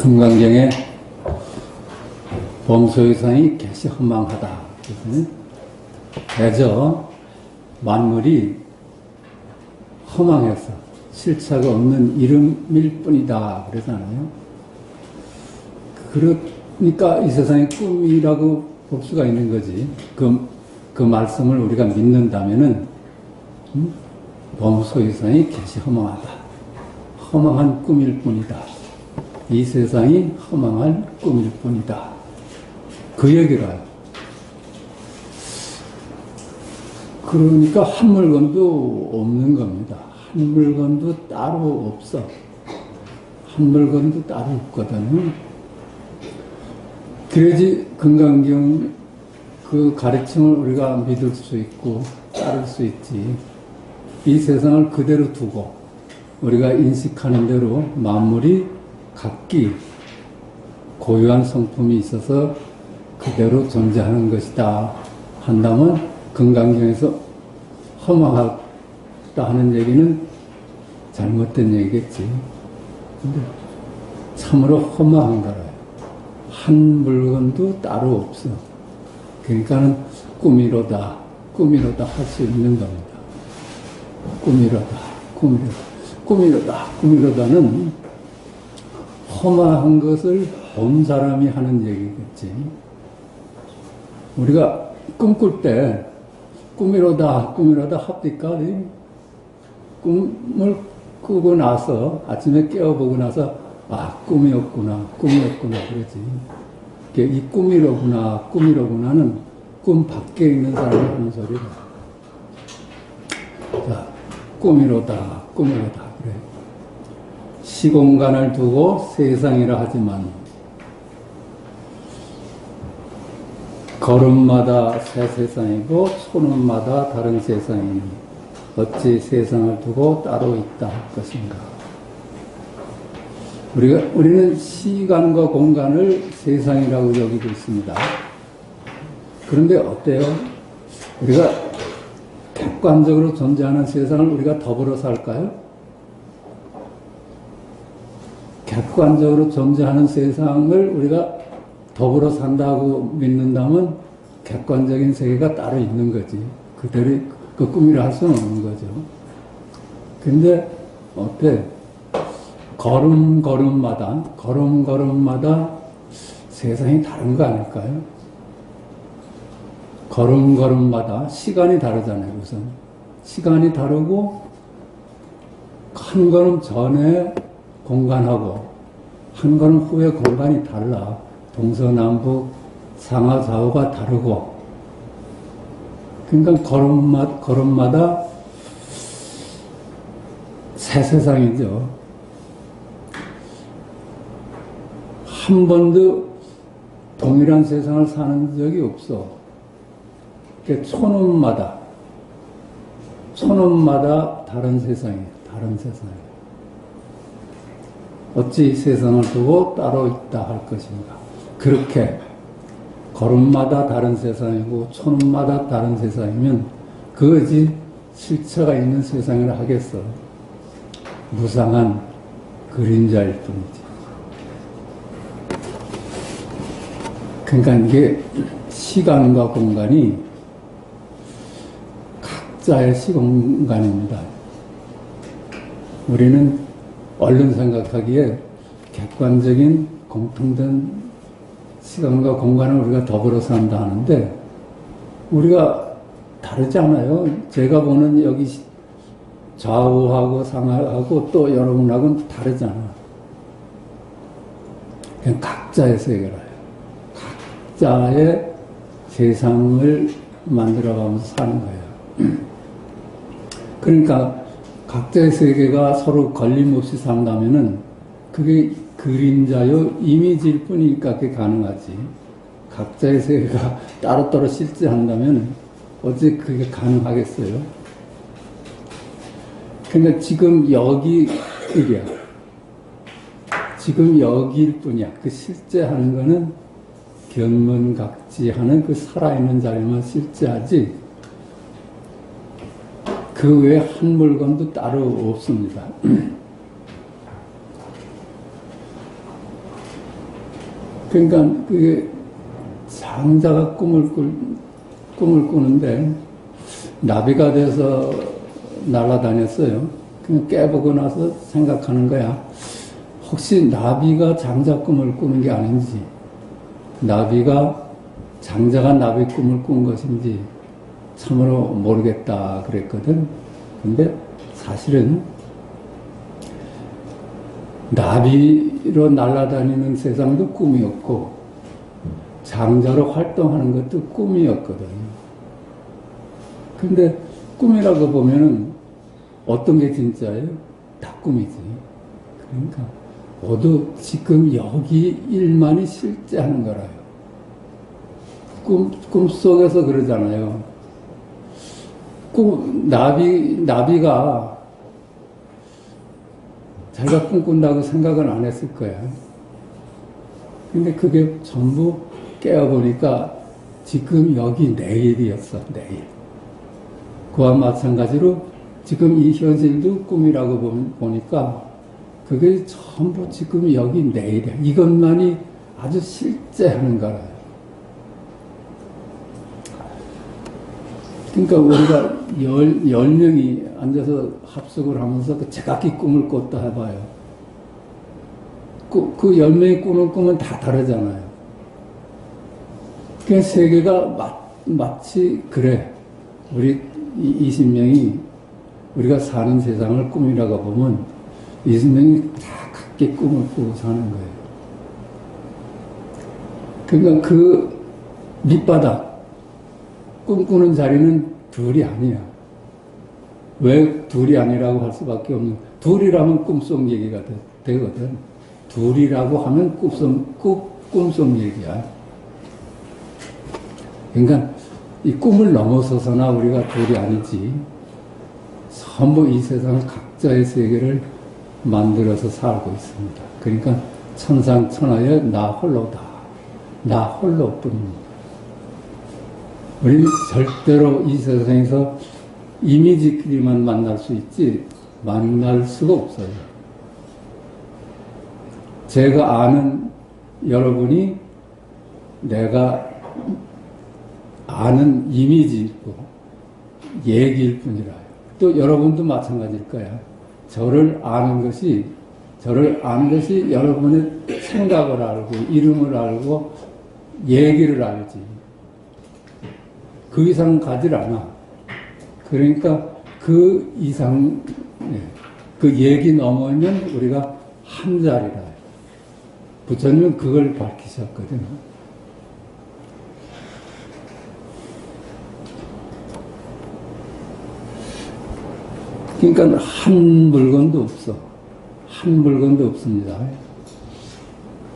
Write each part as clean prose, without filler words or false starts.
금강경에 범소유상이 개시 허망하다. 대저 만물이 허망해서 실체가 없는 이름일 뿐이다. 그러잖아요. 그러니까 이 세상이 꿈이라고 볼 수가 있는 거지. 그 말씀을 우리가 믿는다면은, 범소유상이 개시 허망하다. 허망한 꿈일 뿐이다. 이 세상이 허망한 꿈일 뿐이다. 그 얘기라요. 그러니까 한 물건도 없는 겁니다. 한 물건도 따로 없어. 한 물건도 따로 없거든요. 그래야지 금강경 그 가르침을 우리가 믿을 수 있고 따를 수 있지. 이 세상을 그대로 두고 우리가 인식하는 대로 만물이 각기 고유한 성품이 있어서 그대로 존재하는 것이다 한다면 금강경에서 허망하다 하는 얘기는 잘못된 얘기겠지. 근데 참으로 허망한 거라요. 한 물건도 따로 없어. 그러니까는 꿈이로다 할 수 있는 겁니다. 꿈이로다는 허망한 것을 본 사람이 하는 얘기겠지. 우리가 꿈꿀 때 꿈이로다 합니까? 꿈을 꾸고 나서 아침에 깨어보고 나서 꿈이었구나 그러지. 이 꿈이로구나는 꿈 밖에 있는 사람이 하는 소리다. 자, 꿈이로다 그래. 시공간을 두고 세상이라 하지만 걸음마다 새 세상이고 손음마다 다른 세상이니 어찌 세상을 두고 따로 있다 할 것인가. 우리는 시간과 공간을 세상이라고 여기고 있습니다. 그런데 어때요? 우리가 객관적으로 존재하는 세상을 우리가 더불어 살까요? 객관적으로 존재하는 세상을 우리가 더불어 산다고 믿는다면 객관적인 세계가 따로 있는 거지. 그대로 그 꿈이라 할 수는 없는 거죠. 근데 어때? 걸음걸음마다 세상이 다른 거 아닐까요? 걸음걸음마다 시간이 다르잖아요. 우선 시간이 다르고 한 걸음 전에 공간하고 한 걸음 후에 공간이 달라. 동서남북 상하좌우가 다르고, 그러니까 걸음마다 새 세상이죠. 한 번도 동일한 세상을 사는 적이 없어. 촌음마다 다른 세상이에요. 다른 세상이에요. 어찌 세상을 두고 따로 있다 할 것인가. 그렇게 걸음마다 다른 세상이고 촌음마다 다른 세상이면 그것이 실체가 있는 세상이라 하겠어. 무상한 그림자일 뿐이지. 그러니까 이게 시간과 공간이 각자의 시공간입니다. 우리는 얼른 생각하기에 객관적인 공통된 시간과 공간을 우리가 더불어 산다 하는데 우리가 다르지 않아요. 제가 보는 여기 좌우하고 상하하고 또 여러분하고는 다르잖아. 그냥 각자의 세계라요. 각자의 세상을 만들어가면서 사는 거예요. 그러니까 각자의 세계가 서로 걸림없이 산다면은 그게 그림자요 이미지일 뿐이니까 그게 가능하지. 각자의 세계가 따로따로 실제한다면 어찌 그게 가능하겠어요? 그러니까 지금 여기 일이야. 지금 여기일 뿐이야. 그 실제하는 거는 견문각지하는 그 살아있는 자리만 실제하지 그 외에 한 물건도 따로 없습니다. 그러니까 그게 장자가 꿈을 꾸는데 나비가 돼서 날아다녔어요. 그냥 깨보고 나서 생각하는 거야. 혹시 나비가 장자 꿈을 꾸는 게 아닌지, 장자가 나비 꿈을 꾼 것인지 참으로 모르겠다 그랬거든. 근데 사실은 나비로 날아다니는 세상도 꿈이었고 장자로 활동하는 것도 꿈이었거든. 근데 꿈이라고 보면은 어떤 게 진짜예요? 다 꿈이지. 그러니까 모두 지금 여기 일만이 실제 하는 거라요. 꿈속에서 그러잖아요. 나비가 자기가 꿈꾼다고 생각은 안 했을 거야. 근데 그게 전부 깨어보니까 지금 여기 내일이었어, 내일. 그와 마찬가지로 지금 이 현실도 꿈이라고 보니까 그게 전부 지금 여기 내일이야. 이것만이 아주 실제 하는 거라요. 그러니까 우리가 10명이 앉아서 합숙을 하면서 그 제각기 꿈을 꿨다 해봐요. 그 10명이 꾸는 꿈은 다 다르잖아요. 그 세계가 마치 그래. 우리 20명이 우리가 사는 세상을 꿈이라고 보면 20명이 다 각기 꿈을 꾸고 사는 거예요. 그러니까 그 밑바닥 꿈꾸는 자리는 둘이 아니야. 왜 둘이 아니라고 할 수밖에 없는, 둘이라면 꿈속 얘기가 되거든. 둘이라고 하면 꿈속 얘기야. 그러니까 이 꿈을 넘어서서나 우리가 둘이 아니지. 전부 이 세상을 각자의 세계를 만들어서 살고 있습니다. 그러니까 천상천하의 나 홀로다. 나 홀로뿐입니다. 우리는 절대로 이 세상에서 이미지끼리만 만날 수 있지 만날 수가 없어요. 제가 아는 여러분이 내가 아는 이미지일 뿐, 얘기일 뿐이라요. 또 여러분도 마찬가지일 거야. 저를 아는 것이 여러분의 생각을 알고 이름을 알고 얘기를 알지. 그 이상 가질 않아. 그러니까 그 이상, 그 얘기 넘으면 우리가 한 자리라. 부처님은 그걸 밝히셨거든요. 그러니까 한 물건도 없어. 한 물건도 없습니다.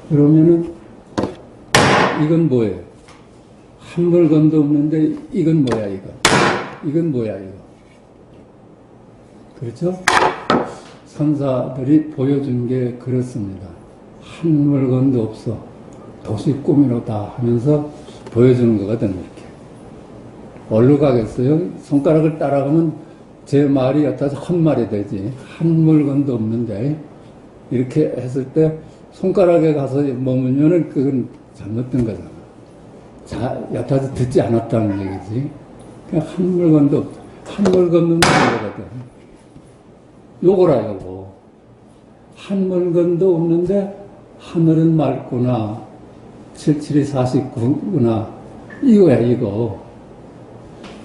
그러면은 이건 뭐예요? 한 물건도 없는데 이건 뭐야 이거? 이건 뭐야 이거? 그렇죠? 선사들이 보여준 게 그렇습니다. 한 물건도 없어. 도시 꿈이로다 하면서 보여주는 거거든 이렇게. 어디로 가겠어요? 손가락을 따라가면 제 말이 여타서 헛말이 되지. 한 물건도 없는데 이렇게 했을 때 손가락에 가서 머물면은 그건 잘못된 거잖아. 여타서 듣지 않았다는 얘기지. 그냥 한 물건도 없어. 한 물건도 없는 거거든. 요거라 요거. 한 물건도 없는데 하늘은 맑구나. 77이 49구나. 이거야 이거.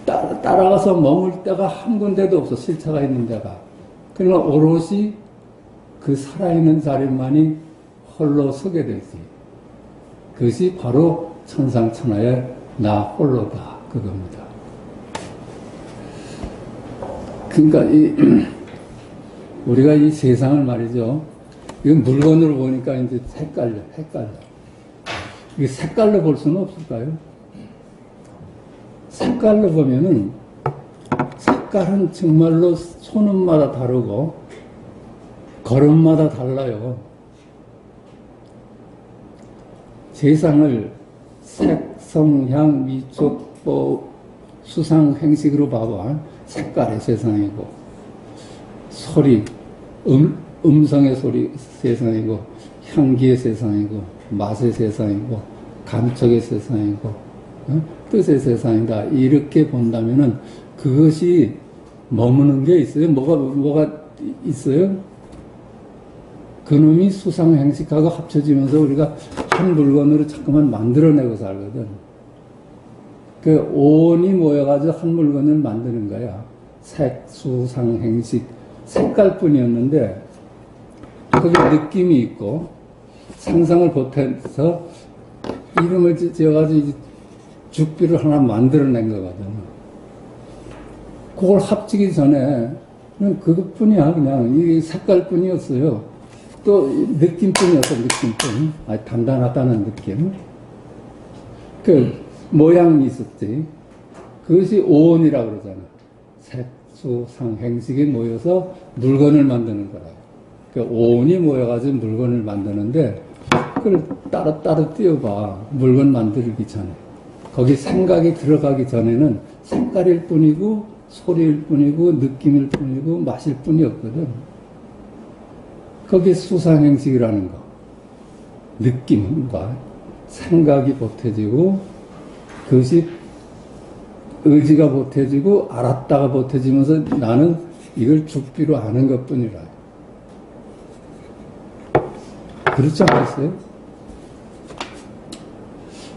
따라가서 머물 데가 한 군데도 없어. 실체가 있는 데가. 그러나 오롯이 그 살아있는 자리만이 홀로 서게 되지. 그것이 바로 천상천하의 나 홀로다. 그겁니다. 그러니까 우리가 이 세상을 말이죠. 이건 물건으로 보니까 이제 헷갈려. 이게 색깔로 볼 수는 없을까요? 색깔로 보면은 색깔은 정말로 손음마다 다르고 걸음마다 달라요. 세상을 색, 성향, 미촉, 수상, 행식으로 봐봐. 색깔의 세상이고 소리, 음성의 소리 세상이고 향기의 세상이고 맛의 세상이고 감촉의 세상이고 뜻의 세상이다. 이렇게 본다면은 그것이 머무는 게 있어요. 뭐가 있어요? 그놈이 수상행식하고 합쳐지면서 우리가 한 물건으로 자꾸만 만들어내고 살거든. 그 온이 모여가지고 한 물건을 만드는 거야. 색, 수상행식, 색깔뿐이었는데 거기에 느낌이 있고 상상을 보태서 이름을 지어가지고 죽비를 하나 만들어낸 거거든. 그걸 합치기 전에 그냥 그것뿐이야. 그냥 이 색깔뿐이었어요. 또 느낌뿐이었어. 느낌뿐. 아니, 단단하다는 느낌. 그 모양이 있었지. 그것이 오온이라고 그러잖아. 색, 수, 상, 행식이 모여서 물건을 만드는 거라. 그 오온이 모여가지고 물건을 만드는데 그걸 따로 띄워봐. 물건 만들기 전에. 거기 생각이 들어가기 전에는 색깔일 뿐이고 소리일 뿐이고 느낌일 뿐이고 맛일 뿐이었거든. 거기에 수상행식이라는 거. 느낌과 생각이 보태지고 그것이 의지가 보태지고 알았다가 보태지면서 나는 이걸 죽비로 아는 것뿐이라. 그렇지 않겠어요?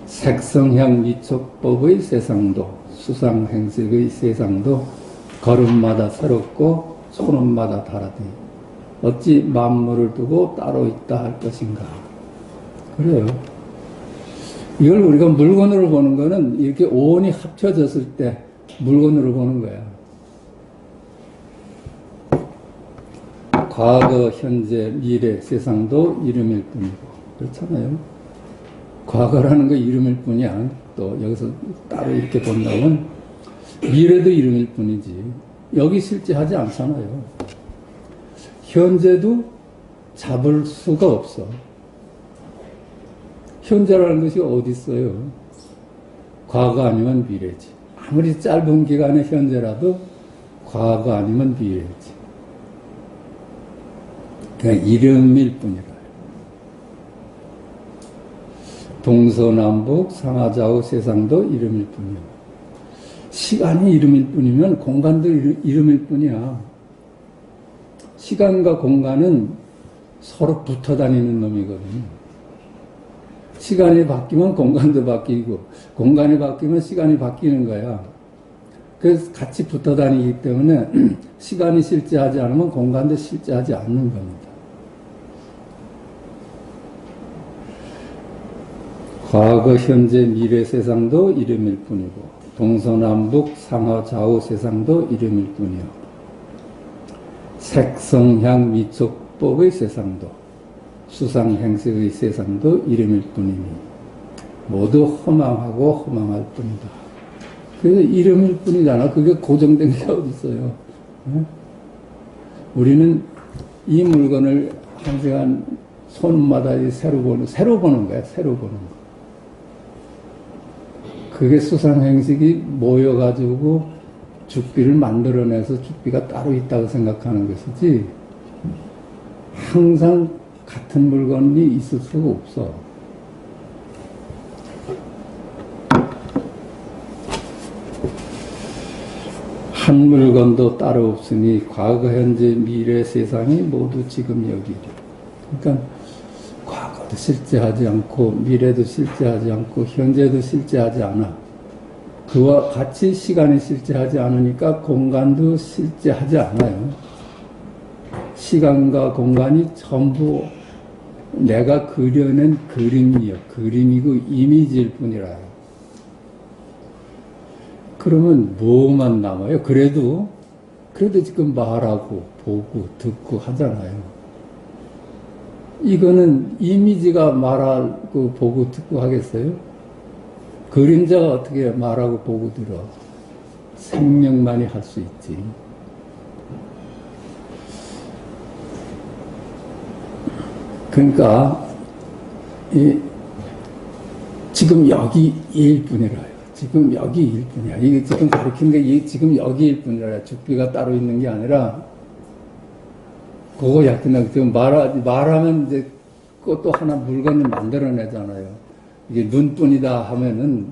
색성향 미촉법의 세상도 수상행식의 세상도 걸음마다 새롭고 손음마다 다르니 어찌 만물을 두고 따로 있다 할 것인가. 그래요. 이걸 우리가 물건으로 보는 거는 이렇게 오온이 합쳐졌을 때 물건으로 보는 거야. 과거, 현재, 미래, 세상도 이름일 뿐이고. 그렇잖아요. 과거라는 거 이름일 뿐이야. 또 여기서 따로 이렇게 본다면 미래도 이름일 뿐이지. 여기 실제하지 않잖아요. 현재도 잡을 수가 없어. 현재라는 것이 어디 있어요? 과거 아니면 미래지. 아무리 짧은 기간의 현재라도 과거 아니면 미래지. 그냥 이름일 뿐이라. 동서남북 상하좌우 세상도 이름일 뿐이야. 시간이 이름일 뿐이면 공간도 이름일 뿐이야. 시간과 공간은 서로 붙어 다니는 놈이거든. 시간이 바뀌면 공간도 바뀌고 공간이 바뀌면 시간이 바뀌는 거야. 그래서 같이 붙어 다니기 때문에 시간이 실제하지 않으면 공간도 실제하지 않는 겁니다. 과거, 현재, 미래 세상도 이름일 뿐이고 동서남북 상하 좌우 세상도 이름일 뿐이요. 색성향 미촉법의 세상도 수상행식의 세상도 이름일 뿐이니 모두 허망하고 허망할 뿐이다. 그래서 이름일 뿐이잖아. 그게 고정된 게 어디 있어요. 우리는 이 물건을 한 시간 손마다 새로 보는 거야. 새로 보는 거. 그게 수상행식이 모여가지고 죽비를 만들어내서 죽비가 따로 있다고 생각하는 것이지 항상 같은 물건이 있을 수가 없어. 한 물건도 따로 없으니 과거, 현재, 미래 세상이 모두 지금 여기리. 그러니까 과거도 실제하지 않고 미래도 실제하지 않고 현재도 실제하지 않아. 그와 같이 시간이 실제하지 않으니까 공간도 실제하지 않아요. 시간과 공간이 전부 내가 그려낸 그림이고 이미지일 뿐이라요. 그러면 뭐만 남아요? 그래도 지금 말하고 보고 듣고 하잖아요. 이거는 이미지가 말하고 보고 듣고 하겠어요? 그림자가 어떻게 말하고 보고 들어? 생명만이 할 수 있지. 그러니까 지금 여기 일 뿐이라요. 지금 여기 일 뿐이야. 이게 지금 가르치는 게 지금 여기 일 뿐이라. 죽비가 따로 있는 게 아니라 그거 약간 지금 말하면 이제 또 하나 물건을 만들어내잖아요. 이게 눈뿐이다 하면은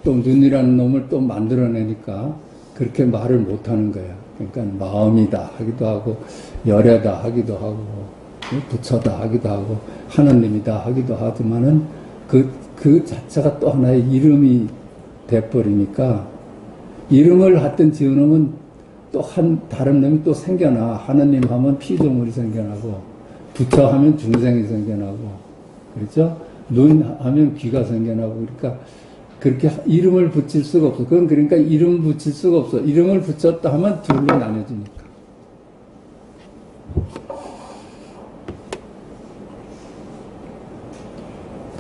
또 눈이라는 놈을 또 만들어내니까 그렇게 말을 못하는 거야. 그러니까 마음이다 하기도 하고 열애다 하기도 하고 부처다 하기도 하고 하느님이다 하기도 하지만은 그 자체가 또 하나의 이름이 돼버리니까 이름을 하여튼 지어놓으면 또 다른 놈이 또 생겨나. 하느님 하면 피조물이 생겨나고 부처 하면 중생이 생겨나고 그렇죠? 눈 하면 귀가 생겨나고 그러니까 그렇게 이름을 붙일 수가 없어. 그건 그러니까 이름 붙일 수가 없어. 이름을 붙였다 하면 둘로 나눠지니까.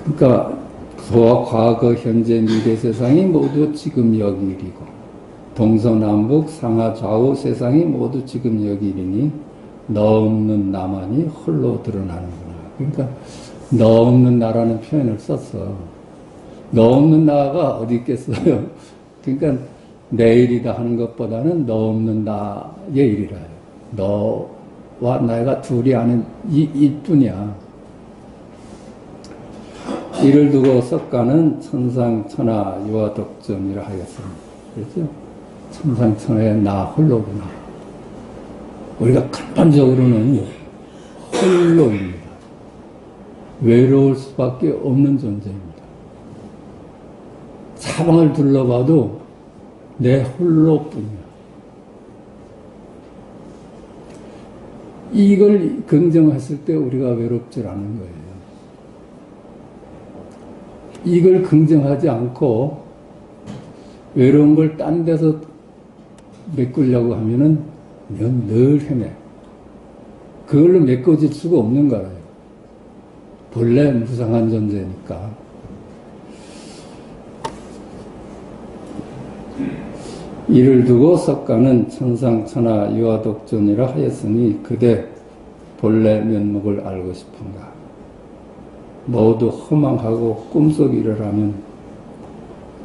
그러니까 소와 과거, 현재, 미래 세상이 모두 지금 여기 일이고 동서남북, 상하, 좌우 세상이 모두 지금 여기 일이니 너 없는 나만이 홀로 드러나는구나. 그러니까 너 없는 나라는 표현을 썼어. 너 없는 나가 어디 있겠어요? 그러니까 내일이다 하는 것보다는 너 없는 나의 일이라요. 너와 나가 둘이 아는 이뿐이야. 이를 두고 석가는 천상천하 유아독존이라 하였습니다. 그렇죠? 천상천하의 나 홀로구나. 우리가 근본적으로는 홀로입니다. 외로울 수밖에 없는 존재입니다. 사방을 둘러봐도 내 홀로뿐이야. 이걸 긍정했을 때 우리가 외롭지 않은 거예요. 이걸 긍정하지 않고 외로운 걸 딴 데서 메꾸려고 하면은 늘 헤매. 그걸로 메꿔질 수가 없는 거예요. 본래 무상한 존재니까. 이를 두고 석가는 천상천하 유아독존이라 하였으니 그대 본래 면목을 알고 싶은가. 모두 허망하고 꿈속 일을 하면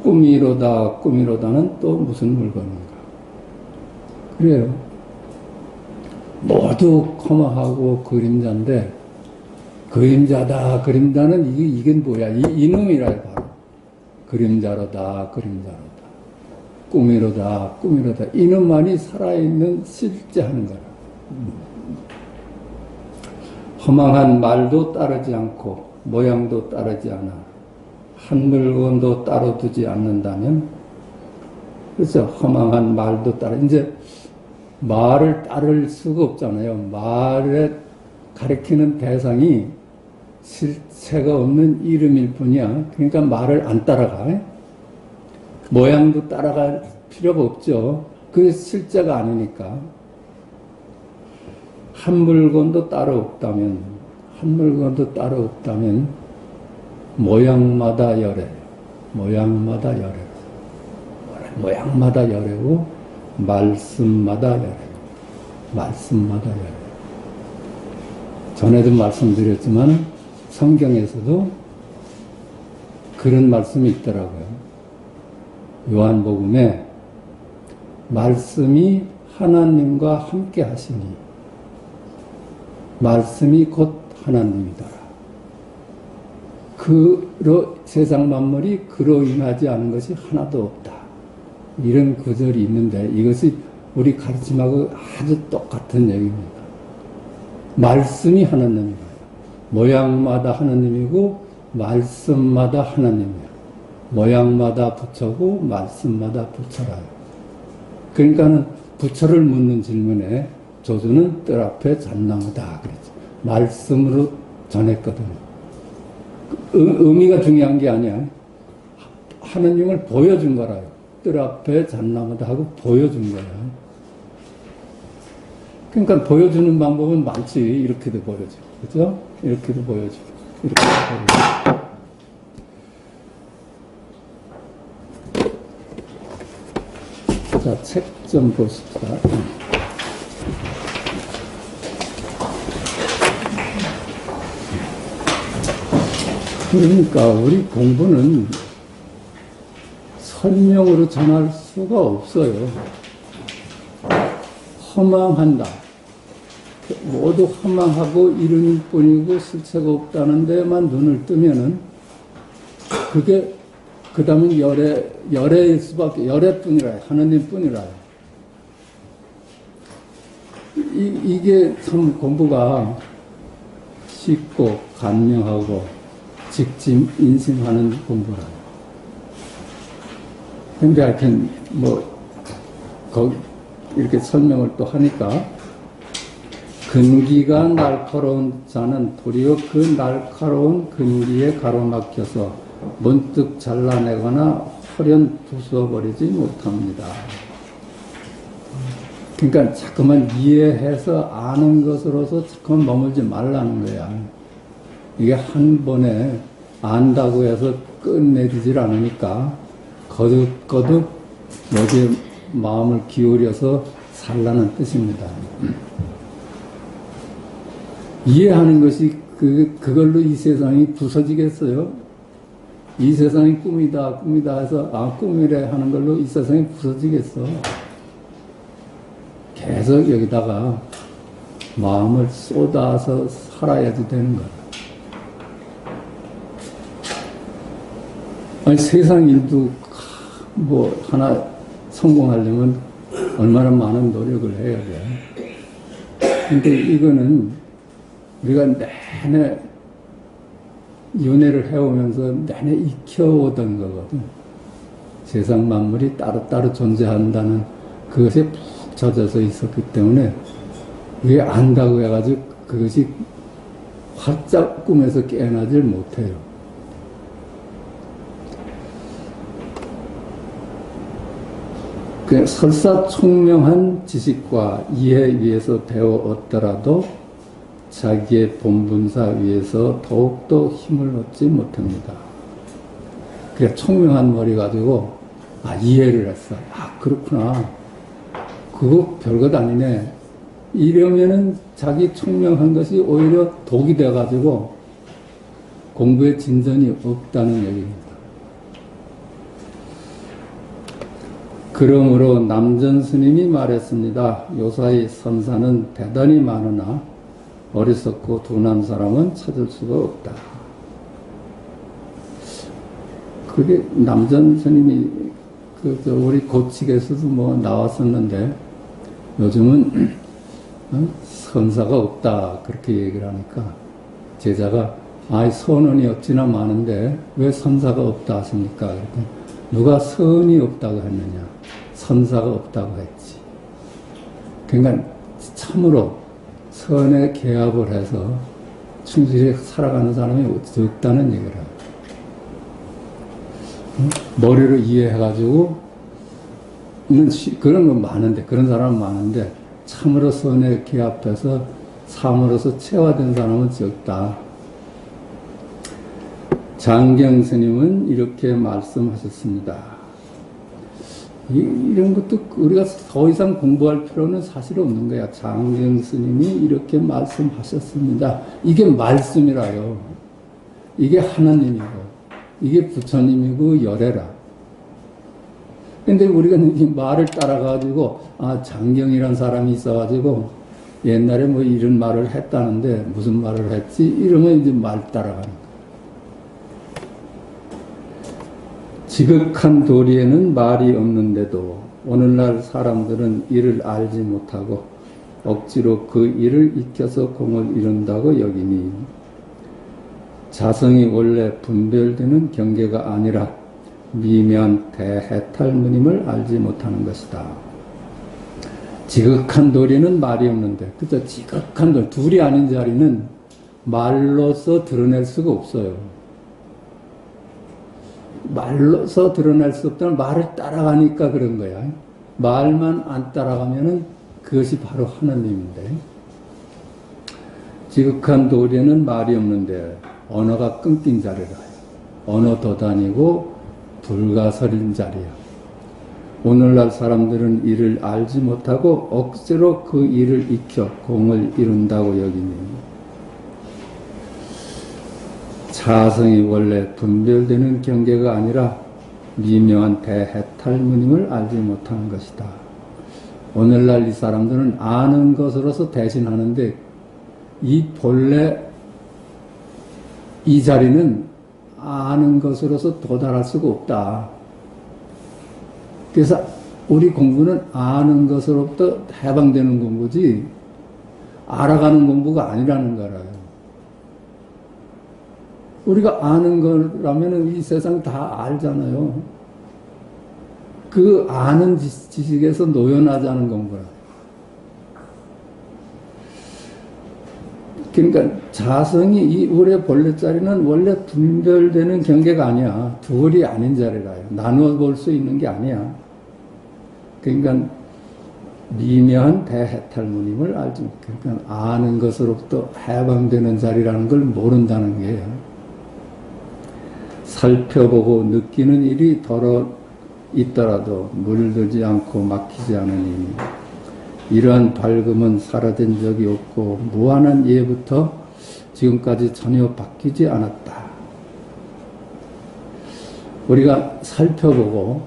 꿈이로다는 또 무슨 물건인가. 그래요. 모두 허망하고 그림자인데 그림자다. 그림자는 이게 뭐야. 이놈이라 바로. 그림자로다. 꿈이로다. 이놈만이 살아있는 실제 하는 거라. 허망한 말도 따르지 않고 모양도 따르지 않아. 한 물건도 따로 두지 않는다면, 그렇죠. 허망한 말도 이제 말을 따를 수가 없잖아요. 말에 가리키는 대상이 실체가 없는 이름일 뿐이야. 그러니까 말을 안 따라가. 모양도 따라갈 필요가 없죠. 그게 실제가 아니니까. 한 물건도 따로 없다면, 모양마다 열애. 모양마다 열애고, 말씀마다 열애. 전에도 말씀드렸지만, 성경에서도 그런 말씀이 있더라고요. 요한복음에, 말씀이 하나님과 함께 하시니, 말씀이 곧 하나님이더라. 세상 만물이 그로 인하지 않은 것이 하나도 없다. 이런 구절이 있는데 이것이 우리 가르침하고 아주 똑같은 얘기입니다. 말씀이 하나님이에요. 모양마다 하나님이고 말씀마다 하나님이에요. 모양마다 부처고 말씀마다 부처라요. 그러니까는 부처를 묻는 질문에 조주는 뜰 앞에 잣나무다 그랬죠. 말씀으로 전했거든요. 의미가 중요한 게 아니야. 하느님을 보여준 거라요. 뜰 앞에 잣나무다 하고 보여준 거야. 그러니까 보여주는 방법은 많지. 이렇게도 보여줘. 그죠? 이렇게도 보여줘. 이렇게도 보여줘. 자, 책 좀 보십시다. 그러니까 우리 공부는 설명으로 전할 수가 없어요. 허망한다. 모두 허망하고 이름일 뿐이고 실체가 없다는 데만 눈을 뜨면은 그게 그 다음에 열애일 수밖에, 열애뿐이라요. 하느님뿐이라요. 이게 참 공부가 쉽고 간명하고 직진 인심하는 공부라요. 근데 하여튼 이렇게 설명을 또 하니까 근기가 날카로운 자는 도리어 그 날카로운 근기에 가로막혀서 문득 잘라내거나 홀연 부숴버리지 못합니다. 그러니까 자꾸만 이해해서 아는 것으로서 자꾸만 머물지 말라는 거야. 이게 한 번에 안다고 해서 끝내지질 않으니까 거듭거듭 여기에 마음을 기울여서 살라는 뜻입니다. 이해하는 것이 그걸로 이 세상이 부서지겠어요? 이 세상이 꿈이다 해서 꿈이래 하는 걸로 이 세상이 부서지겠어? 계속 여기다가 마음을 쏟아서 살아야지 되는 거야. 아니, 세상 일도 하나 성공하려면 얼마나 많은 노력을 해야 돼. 근데 이거는 우리가 내내 윤회를 해오면서 내내 익혀오던 거거든. 세상 만물이 따로따로 존재한다는 그것에 푹 젖어서 있었기 때문에 그게 안다고 해가지고 그것이 활짝 꿈에서 깨어나질 못해요. 그냥 설사 총명한 지식과 이해 위에서 배워왔더라도 자기의 본분사 위에서 더욱더 힘을 얻지 못합니다. 그냥 총명한 머리 가지고 이해를 했어. 그렇구나. 그거 별것 아니네. 이러면은 자기 총명한 것이 오히려 독이 돼가지고 공부에 진전이 없다는 얘기입니다. 그러므로 남전 스님이 말했습니다. 요사이 선사는 대단히 많으나 어리석고 둔한 사람은 찾을 수가 없다. 그게 남전 스님이 우리 고칙에서도 나왔었는데 요즘은 선사가 없다 그렇게 얘기를 하니까 제자가 선언이 어찌나 많은데 왜 선사가 없다 하십니까? 그랬더니 누가 선이 없다고 했느냐? 선사가 없다고 했지. 그러니까 참으로 선에 개합을 해서 충실히 살아가는 사람이 없다는 얘기를 해요. 머리로 이해해가지고 그런 건 많은데, 그런 사람은 많은데 참으로 선에 개합해서 삶으로서 체화된 사람은 적다. 장경 스님은 이렇게 말씀하셨습니다. 이런 것도 우리가 더 이상 공부할 필요는 사실 없는 거야. 장경 스님이 이렇게 말씀하셨습니다. 이게 말씀이라요. 이게 하나님이고, 이게 부처님이고, 열애라. 근데 우리가 이 말을 따라가지고, 장경이란 사람이 있어가지고, 옛날에 이런 말을 했다는데, 무슨 말을 했지? 이러면 이제 말 따라가는 거야. 지극한 도리에는 말이 없는데도 오늘날 사람들은 이를 알지 못하고 억지로 그 일을 익혀서 공을 이룬다고 여기니 자성이 원래 분별되는 경계가 아니라 미묘한 대해탈무님을 알지 못하는 것이다. 지극한 도리는 말이 없는데, 그죠? 지극한 도리, 둘이 아닌 자리는 말로서 드러낼 수가 없어요. 말로서 드러낼 수 없다는 말을 따라가니까 그런 거야. 말만 안 따라가면은 그것이 바로 하나님인데. 지극한 도리에는 말이 없는데 언어가 끊긴 자리라. 언어 도단이고 불가설인 자리야. 오늘날 사람들은 이를 알지 못하고 억지로 그 일을 익혀 공을 이룬다고 여기니 자성이 원래 분별되는 경계가 아니라 미묘한 대해탈무님을 알지 못하는 것이다. 오늘날 이 사람들은 아는 것으로서 대신하는데 이 본래 이 자리는 아는 것으로서 도달할 수가 없다. 그래서 우리 공부는 아는 것으로부터 해방되는 공부지 알아가는 공부가 아니라는 거라요. 우리가 아는 거라면 이 세상 다 알잖아요. 그 아는 지식에서 노연하자는 공부라. 그러니까 자성이 이 우리의 본래 자리는 원래 분별되는 경계가 아니야. 둘이 아닌 자리라요. 나누어 볼 수 있는 게 아니야. 그러니까 미묘한 대해탈무님을 알지. 그러니까 아는 것으로부터 해방되는 자리라는 걸 모른다는 게요. 살펴보고 느끼는 일이 덜어 있더라도 물들지 않고 막히지 않으니 이러한 밝음은 사라진 적이 없고 무한한 예부터 지금까지 전혀 바뀌지 않았다. 우리가 살펴보고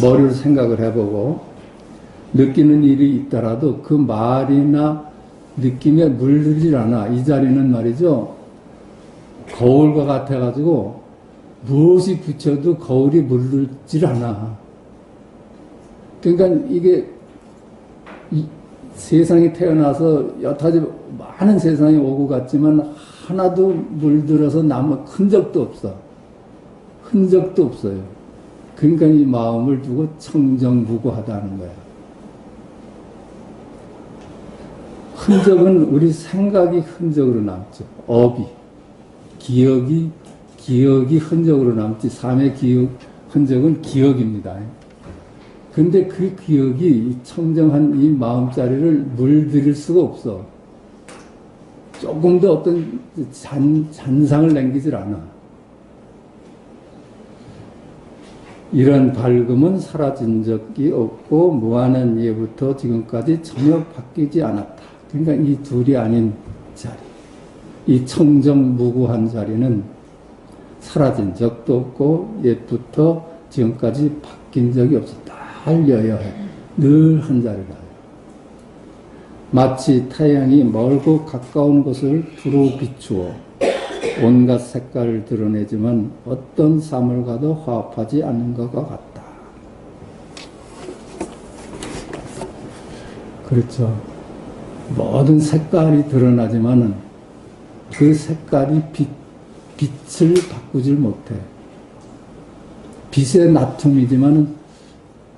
머리로 생각을 해보고 느끼는 일이 있더라도 그 말이나 느낌에 물들질 않아. 이 자리는 말이죠. 거울과 같아가지고 무엇이 붙여도 거울이 물들질 않아. 그러니까 이게 세상에 태어나서 여타지 많은 세상에 오고 갔지만 하나도 물들어서 남은 흔적도 없어. 흔적도 없어요. 그러니까 이 마음을 두고 청정무구하다는 거야. 흔적은 우리 생각이 흔적으로 남죠. 업이, 기억이 흔적으로 남지. 삶의 기억, 흔적은 기억입니다. 근데 그 기억이 청정한 이 마음자리를 물들일 수가 없어. 조금도 어떤 잔상을 남기질 않아. 이런 밝음은 사라진 적이 없고 무한한 예부터 지금까지 전혀 바뀌지 않았다. 그러니까 이 둘이 아닌 자리, 이 청정무구한 자리는 사라진 적도 없고 옛부터 지금까지 바뀐 적이 없었다. 달려야 늘 한 자리라. 마치 태양이 멀고 가까운 곳을 두루 비추어 온갖 색깔을 드러내지만 어떤 사물과도 화합하지 않는 것과 같다. 그렇죠. 모든 색깔이 드러나지만은 그 색깔이 빛을 바꾸질 못해. 빛의 나툼이지만은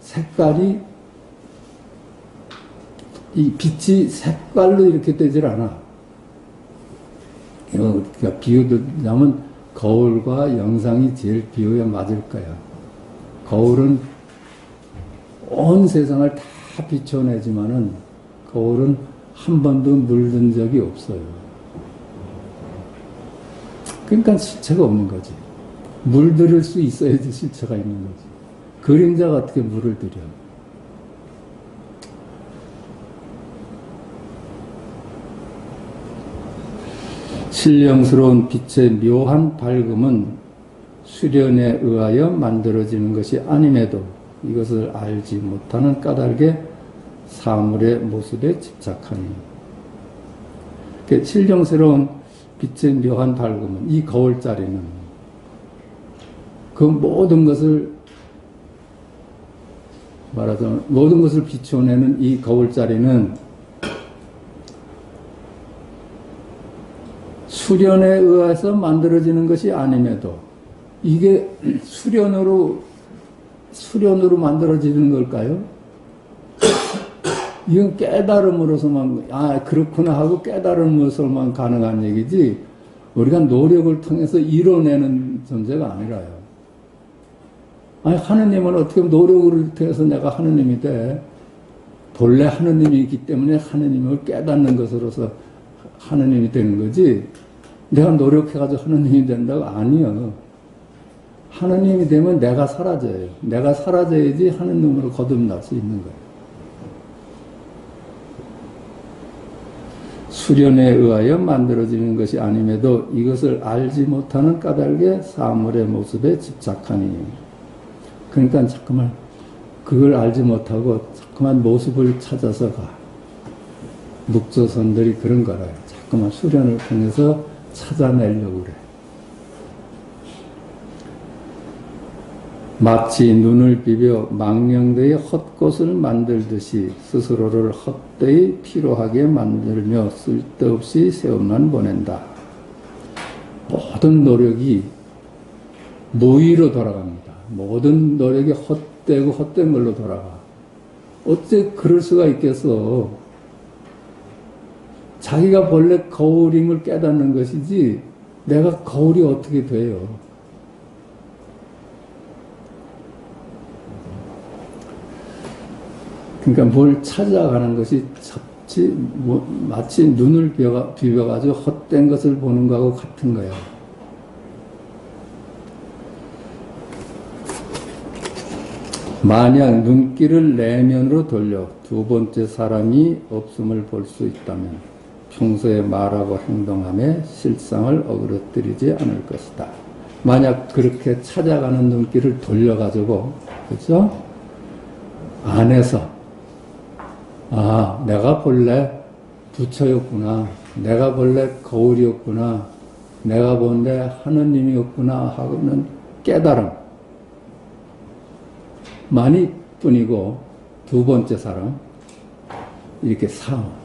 색깔이 이 빛이 색깔로 이렇게 되질 않아. 그러니까 비유하자면 거울과 영상이 제일 비유에 맞을 거야. 거울은 온 세상을 다 비춰내지만은 거울은 한 번도 물든 적이 없어요. 그러니까 실체가 없는 거지. 물들일 수 있어야지 실체가 있는 거지. 그림자가 어떻게 물을 들여? 신령스러운 빛의 묘한 밝음은 수련에 의하여 만들어지는 것이 아님에도 이것을 알지 못하는 까닭에 사물의 모습에 집착하니. 신령스러운 빛의 묘한 밝음은 이 거울자리는 그 모든 것을 말하자면 모든 것을 비춰내는 이 거울자리는 수련에 의해서 만들어지는 것이 아님에도 이게 수련으로 만들어지는 걸까요? 이건 깨달음으로서만 그렇구나 하고 깨달음으로서만 가능한 얘기지 우리가 노력을 통해서 이뤄내는 존재가 아니라요. 하느님은 어떻게 노력을 통해서 내가 하느님이 돼. 본래 하느님이기 때문에 하느님을 깨닫는 것으로서 하느님이 되는 거지 내가 노력해가지고 하느님이 된다고 아니요. 하느님이 되면 내가 사라져요. 내가 사라져야지 하느님으로 거듭날 수 있는 거예요. 수련에 의하여 만들어지는 것이 아님에도 이것을 알지 못하는 까닭에 사물의 모습에 집착하니. 그러니까 잠깐만 그걸 알지 못하고 자꾸만 모습을 찾아서 가. 묵조선들이 그런 거라요. 자꾸만 수련을 통해서 찾아내려고 그래. 마치 눈을 비벼 망령되이 헛것을 만들듯이 스스로를 헛되이 피로하게 만들며 쓸데없이 세움만 보낸다. 모든 노력이 무의로 돌아갑니다. 모든 노력이 헛되고 헛된 걸로 돌아가. 어째 그럴 수가 있겠어. 자기가 본래 거울임을 깨닫는 것이지 내가 거울이 어떻게 돼요. 그러니까 뭘 찾아가는 것이 마치 눈을 비벼가지고 헛된 것을 보는 거하고 같은 거예요. 만약 눈길을 내면으로 돌려 두 번째 사람이 없음을 볼 수 있다면 평소에 말하고 행동함에 실상을 어그러뜨리지 않을 것이다. 만약 그렇게 찾아가는 눈길을 돌려가지고, 그죠? 안에서, 아, 내가 본래 부처였구나. 내가 본래 거울이었구나. 내가 본래 하느님이었구나 하고는 깨달음. 많이 뿐이고, 두 번째 사람, 이렇게 상호.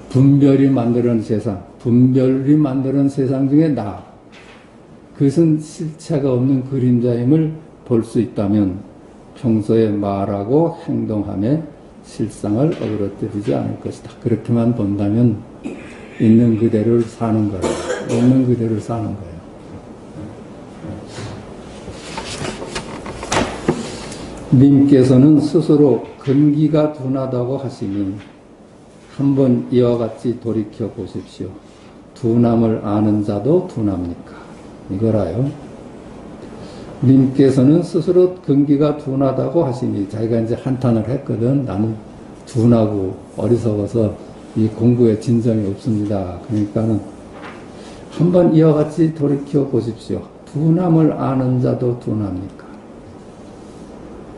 분별이 만드는 세상, 분별이 만드는 세상 중에 나. 그것은 실체가 없는 그림자임을 볼 수 있다면 평소에 말하고 행동함에 실상을 어그러뜨리지 않을 것이다. 그렇게만 본다면 있는 그대로를 사는 거예요. 있는 그대로를 사는 거예요. 님께서는 스스로 근기가 둔하다고 하시니 한번 이와 같이 돌이켜 보십시오. 둔함을 아는 자도 둔합니까? 이거라요. 님께서는 스스로 근기가 둔하다고 하시니 자기가 이제 한탄을 했거든. 나는 둔하고 어리석어서 이 공부에 진정이 없습니다. 그러니까는 한번 이와 같이 돌이켜 보십시오. 둔함을 아는 자도 둔합니까?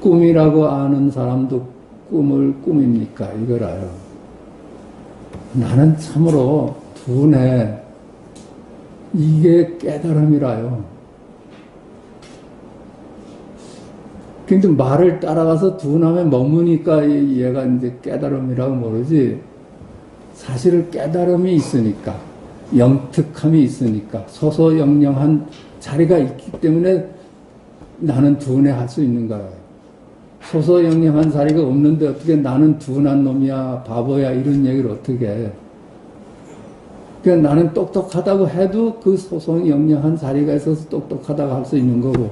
꿈이라고 아는 사람도 꿈을 꿈입니까? 이거라요. 나는 참으로 둔해. 이게 깨달음이라요. 근데 말을 따라가서 둔함에 머무니까 얘가 이제 깨달음이라고 모르지. 사실은 깨달음이 있으니까, 영특함이 있으니까, 소소영령한 자리가 있기 때문에 나는 둔해 할 수 있는 거예요. 소소영령한 자리가 없는데 어떻게 나는 둔한 놈이야, 바보야, 이런 얘기를 어떻게 해. 그러니까 나는 똑똑하다고 해도 그 소소영령한 자리가 있어서 똑똑하다고 할 수 있는 거고,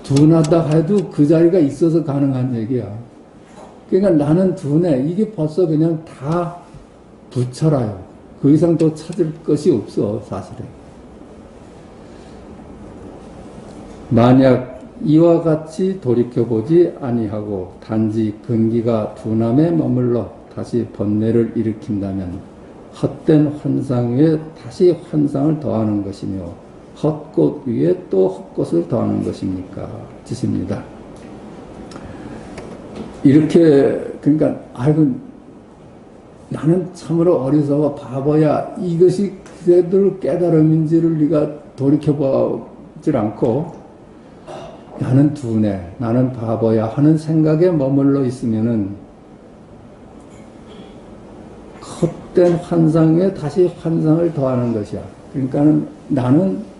둔하다 해도 그 자리가 있어서 가능한 얘기야. 그러니까 나는 둔해. 이게 벌써 그냥 다 부처라요. 그 이상 또 찾을 것이 없어, 사실은. 만약 이와 같이 돌이켜보지 아니하고 단지 근기가 둔함에 머물러 다시 번뇌를 일으킨다면 헛된 환상 위에 다시 환상을 더하는 것이며 헛꽃 위에 또 헛꽃을 더하는 것입니까? 뜻입니다. 이렇게, 그러니까, 아이고, 나는 참으로 어리석어 바보야. 이것이 그대로 깨달음인지를 네가 돌이켜보질 않고, 나는 둔해, 나는 바보야 하는 생각에 머물러 있으면은, 헛된 환상에 다시 환상을 더하는 것이야. 그러니까는 나는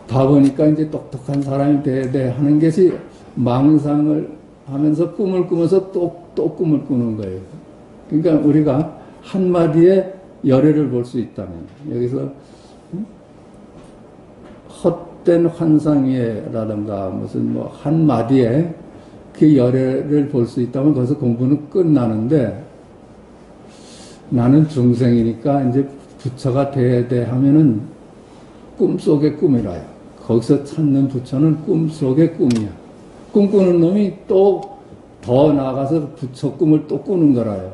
바보니까 이제 똑똑한 사람이 돼야 돼 하는 것이 망상을 하면서 꿈을 꾸면서 또 꿈을 꾸는 거예요. 그러니까 우리가 한마디에 열애를 볼 수 있다면, 여기서 헛된 환상이라든가 무슨 뭐 한마디에 그 열애를 볼 수 있다면 거기서 공부는 끝나는데, 나는 중생이니까 이제 부처가 돼야 돼 하면은 꿈속의 꿈이라요. 거기서 찾는 부처는 꿈속의 꿈이야. 꿈꾸는 놈이 또 더 나아가서 부처 꿈을 또 꾸는 거라요.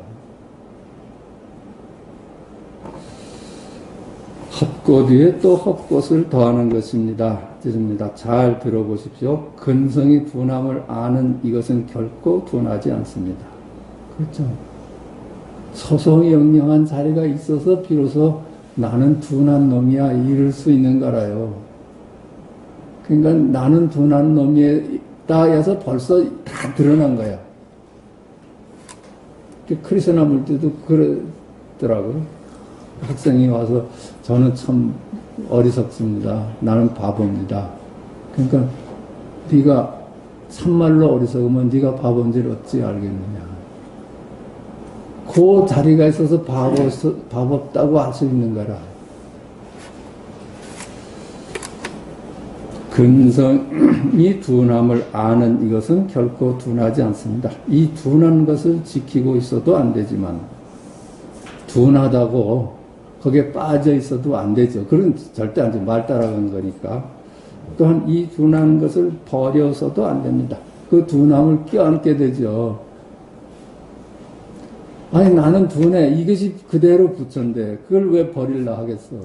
헛꽃 위에 또 헛꽃을 더하는 것입니다. 죄송합니다. 잘 들어보십시오. 근성이 둔함을 아는 이것은 결코 둔하지 않습니다. 그렇죠? 소송이 영영한 자리가 있어서 비로소 나는 둔한 놈이야 이럴 수 있는 거라요. 그러니까 나는 둔한 놈이다 해서 벌써 다 드러난 거야. 크리스나 물 때도 그러더라고요. 학생이 와서 저는 참 어리석습니다. 나는 바보입니다. 그러니까 네가 참말로 어리석으면 네가 바보인지를 어찌 알겠느냐. 그 자리가 있어서 바보없다고 할 수 있는 거라. 근성이 둔함을 아는 이것은 결코 둔하지 않습니다. 이 둔한 것을 지키고 있어도 안 되지만 둔하다고 거기에 빠져 있어도 안 되죠. 그건 절대 안 돼. 말 따라간 거니까. 또한 이 둔한 것을 버려서도 안 됩니다. 그 둔함을 껴안게 되죠. 아니 나는 둔해. 이것이 그대로 부처인데 그걸 왜 버리려 하겠어.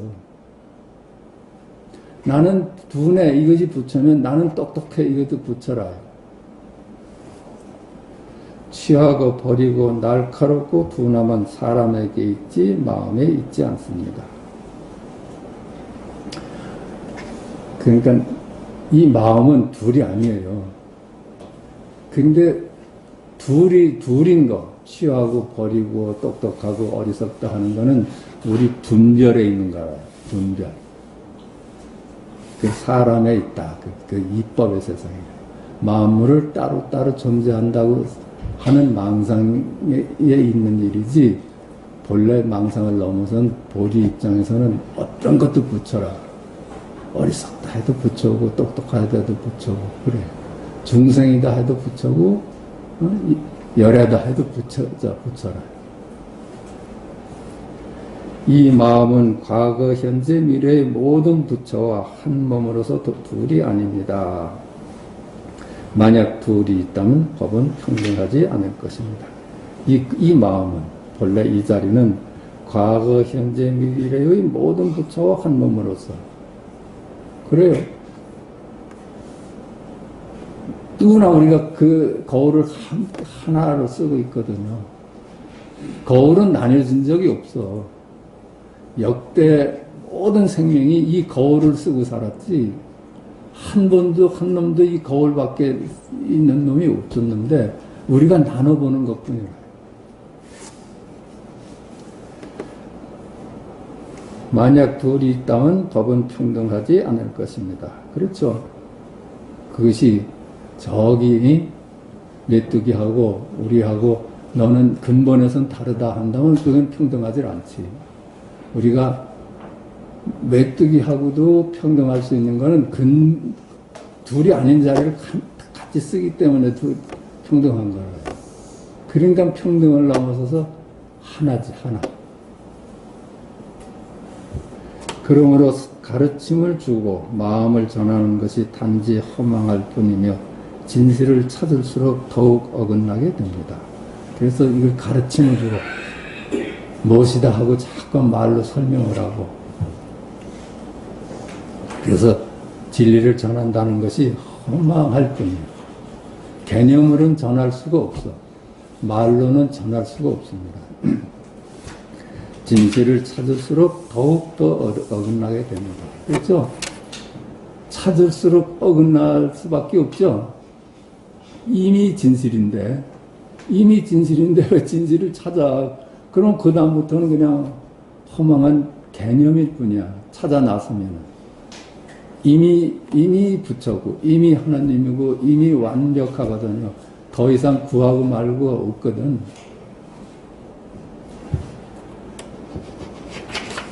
나는 둔해. 이것이 부처면 나는 똑똑해. 이것도 부처라. 취하고 버리고 날카롭고 둔함은 사람에게 있지 마음에 있지 않습니다. 그러니까 이 마음은 둘이 아니에요. 근데 둘인 거, 취하고 버리고 똑똑하고 어리석다 하는 거는 우리 분별에 있는 거예요. 분별. 그 사람에 있다. 그 이법의 세상에. 만물을 따로따로 존재한다고 하는 망상에 있는 일이지, 본래 망상을 넘어선 보리 입장에서는 어떤 것도 부처라. 어리석다 해도 부처고, 똑똑하다 해도 부처고, 그래. 중생이다 해도 부처고, 열애다 해도 부처라. 이 마음은 과거, 현재, 미래의 모든 부처와 한 몸으로서 둘이 아닙니다. 만약 둘이 있다면 법은 평등하지 않을 것입니다. 이 마음은, 본래 이 자리는 과거, 현재, 미래의 모든 부처와 한 몸으로서. 그래요. 누구나 우리가 그 거울을 하나로 쓰고 있거든요. 거울은 나뉘어진 적이 없어. 역대 모든 생명이 이 거울을 쓰고 살았지, 한 번도 한 놈도 이 거울밖에 있는 놈이 없었는데 우리가 나눠보는 것뿐이라. 만약 둘이 있다면 법은 평등하지 않을 것입니다. 그렇죠? 그것이 저기 메뚜기하고 우리하고 너는 근본에선 다르다 한다면 그건 평등하지 않지. 우리가 메뚜기하고도 평등할 수 있는 것은 둘이 아닌 자리를 같이 쓰기 때문에 평등한 거예요. 그러니까 평등을 넘어서서 하나지, 하나. 그러므로 가르침을 주고 마음을 전하는 것이 단지 허망할 뿐이며 진실을 찾을수록 더욱 어긋나게 됩니다. 그래서 이걸 가르침을 주고 무엇이다 하고 자꾸 말로 설명을 하고, 그래서 진리를 전한다는 것이 허망할 뿐이에요. 개념으로는 전할 수가 없어. 말로는 전할 수가 없습니다. 진실을 찾을수록 더욱더 어긋나게 됩니다. 그렇죠? 찾을수록 어긋날 수밖에 없죠. 이미 진실인데 왜 진실을 찾아? 그럼 그 다음부터는 그냥 허망한 개념일 뿐이야. 찾아 나서면은. 이미 부처고, 이미 하나님이고, 이미 완벽하거든요. 더 이상 구하고 말고 없거든.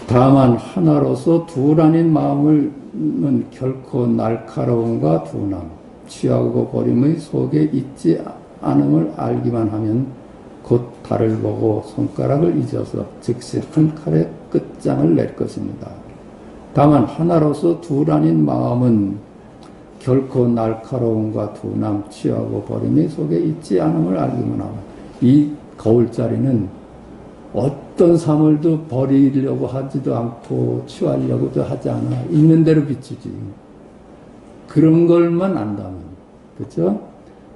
다만 하나로서 둘 아닌 마음은 결코 날카로움과 둔함, 취하고 버림의 속에 있지 않음을 알기만 하면 곧 달을 보고 손가락을 잊어서 즉시 한 칼의 끝장을 낼 것입니다. 다만 하나로서 둘 아닌 마음은 결코 날카로움과 둔함, 취하고 버림의 속에 있지 않음을 알기만 하면, 이 거울자리는 어떤 사물도 버리려고 하지도 않고 취하려고도 하지 않아. 있는 대로 비추지. 그런 걸만 안다면, 그렇죠?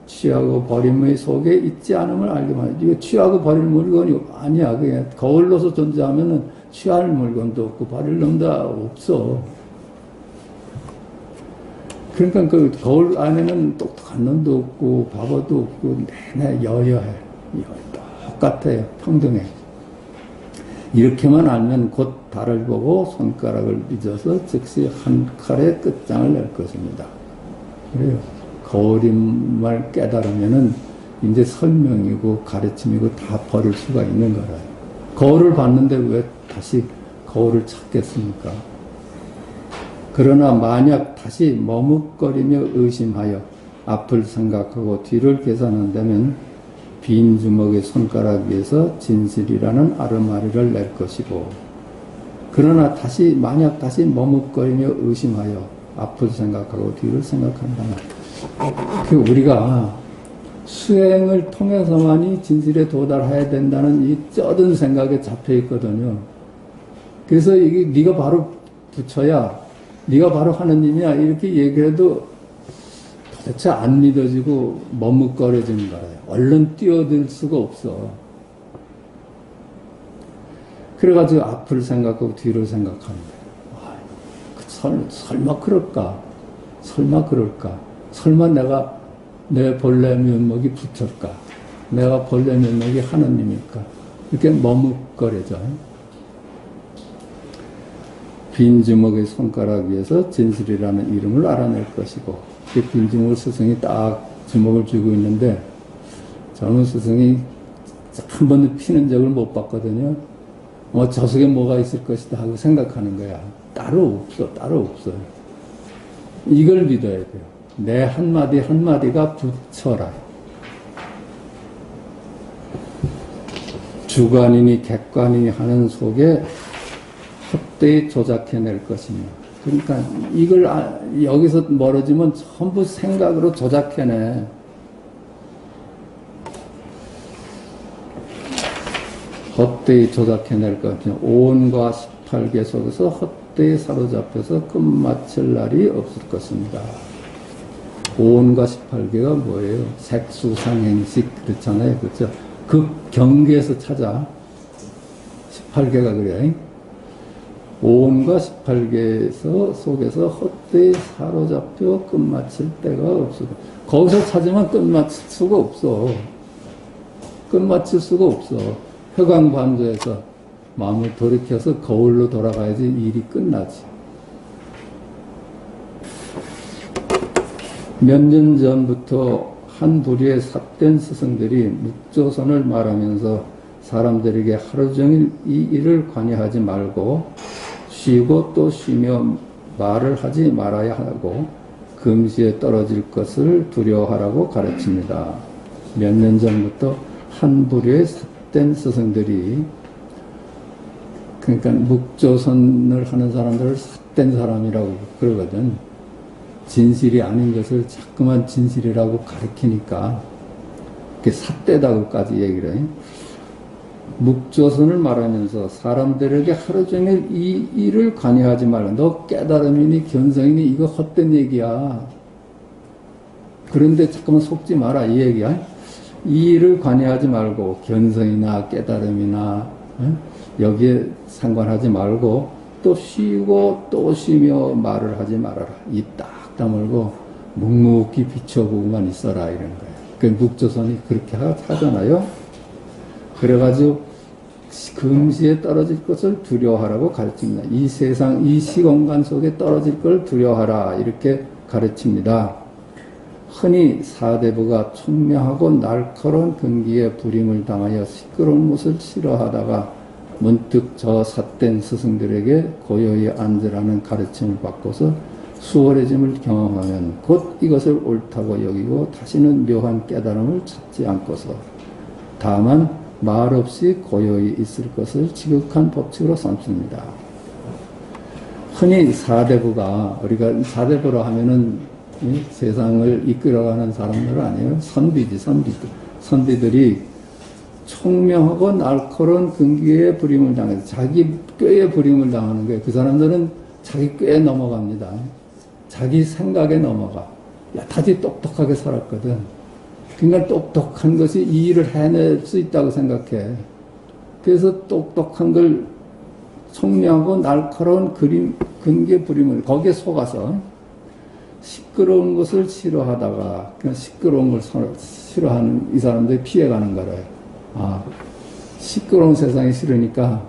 취하고 버림의 속에 있지 않음을 알기만 해. 이거 취하고 버릴 물건이 아니야. 그냥 거울로서 존재하면은 취할 물건도 없고 버릴 놈도 없어. 그러니까 그 거울 안에는 똑똑한 놈도 없고 바보도 없고 내내 여여해. 똑같아요. 평등해. 이렇게만 알면 곧 달을 보고 손가락을 빚어서 즉시 한 칼의 끝장을 낼 것입니다. 그래요. 거울임을 깨달으면은 이제 설명이고 가르침이고 다 버릴 수가 있는 거라요. 거울을 봤는데 왜 다시 거울을 찾겠습니까? 그러나 만약 다시 머뭇거리며 의심하여 앞을 생각하고 뒤를 계산한다면 빈 주먹의 손가락 위에서 진실이라는 아르마리를 낼 것이고, 그러나 만약 다시 머뭇거리며 의심하여 앞을 생각하고 뒤를 생각한다면, 우리가 수행을 통해서만이 진실에 도달해야 된다는 이 쩌든 생각에 잡혀 있거든요. 그래서 이게 네가 바로 부처야, 네가 바로 하느님이야 이렇게 얘기해도 도대체 안 믿어지고 머뭇거려지는 거예요. 얼른 뛰어들 수가 없어. 그래가지고 앞을 생각하고 뒤를 생각하는 거예요. 설마 그럴까? 설마 그럴까? 설마 내 본래 면목이 부처일까? 내가 본래 면목이 하느님일까? 이렇게 머뭇거려져. 빈 주먹의 손가락 위에서 진실이라는 이름을 알아낼 것이고, 빈 주먹을 스승이 딱 주먹을 쥐고 있는데, 저는 스승이 한 번도 피는 적을 못 봤거든요. 저 속에 뭐가 있을 것이다 하고 생각하는 거야. 따로 없어. 이걸 믿어야 돼요. 내 한마디 한마디가 부처라. 주관이니 객관이니 하는 속에 헛되이 조작해낼 것입니다. 그러니까 이걸 여기서 멀어지면 전부 생각으로 조작해내. 헛되이 조작해낼 것 같아요. 오온과 18개 속에서 헛되이 사로잡혀서 끝마칠 날이 없을 것입니다. 오온과 18개가 뭐예요? 색수상행식 그렇잖아요. 그렇죠? 그 경계에서 찾아. 18개가 그래. 오온과 18개 속에서 헛되이 사로잡혀 끝마칠 때가 없어. 거기서 찾으면 끝마칠 수가 없어. 끝마칠 수가 없어. 회광반조에서 마음을 돌이켜서 거울로 돌아가야지 일이 끝나지. 몇 년 전부터 한 부류의 삿된 스승들이 묵조선을 말하면서 사람들에게 하루 종일 이 일을 관여하지 말고 쉬고 또 쉬며 말을 하지 말아야 하고 금시에 떨어질 것을 두려워하라고 가르칩니다. 몇 년 전부터 한 부류의 삿된 스승들이, 그러니까 묵조선을 하는 사람들을 삿된 사람이라고 그러거든. 진실이 아닌 것을 자꾸만 진실이라고 가르치니까 그게 삿되다고까지 얘기를 해요. 묵조선을 말하면서 사람들에게 하루 종일 이 일을 관여하지 말라. 너 깨달음이니 견성이니 이거 헛된 얘기야. 그런데 자꾸만 속지 마라 이 얘기야. 이 일을 관여하지 말고 견성이나 깨달음이나 여기에 상관하지 말고 또 쉬고 또 쉬며 말을 하지 말아라. 입 딱 다물고 묵묵히 비춰보고만 있어라 이런 거예요. 그 묵조선이 그렇게 하잖아요. 그래가지고 금시에 떨어질 것을 두려워하라고 가르칩니다. 이 세상, 이 시공간 속에 떨어질 걸 두려워하라 이렇게 가르칩니다. 흔히 사대부가 총명하고 날카로운 근기에 불임을 당하여 시끄러운 것을 싫어하다가 문득 저 삿된 스승들에게 고요히 앉으라는 가르침을 받고서 수월해짐을 경험하면 곧 이것을 옳다고 여기고 다시는 묘한 깨달음을 찾지 않고서 다만 말없이 고요히 있을 것을 지극한 법칙으로 삼습니다. 흔히 사대부가, 우리가 사대부로 하면은 세상을 이끌어가는 사람들 아니에요? 선비지, 선비들이 총명하고 날카로운 근기에 불임을 당해서 자기 꾀에 불임을 당하는 거예요. 그 사람들은 자기 꾀에 넘어갑니다. 자기 생각에 넘어가. 야타지 똑똑하게 살았거든. 그러니까 똑똑한 것이 이 일을 해낼 수 있다고 생각해. 그래서 똑똑한 걸 총명하고 날카로운 그림, 근개 부림을 거기에 속아서 시끄러운 것을 싫어하다가 그냥 시끄러운 걸 싫어하는 이 사람들이 피해가는 거래요. 아, 시끄러운 세상이 싫으니까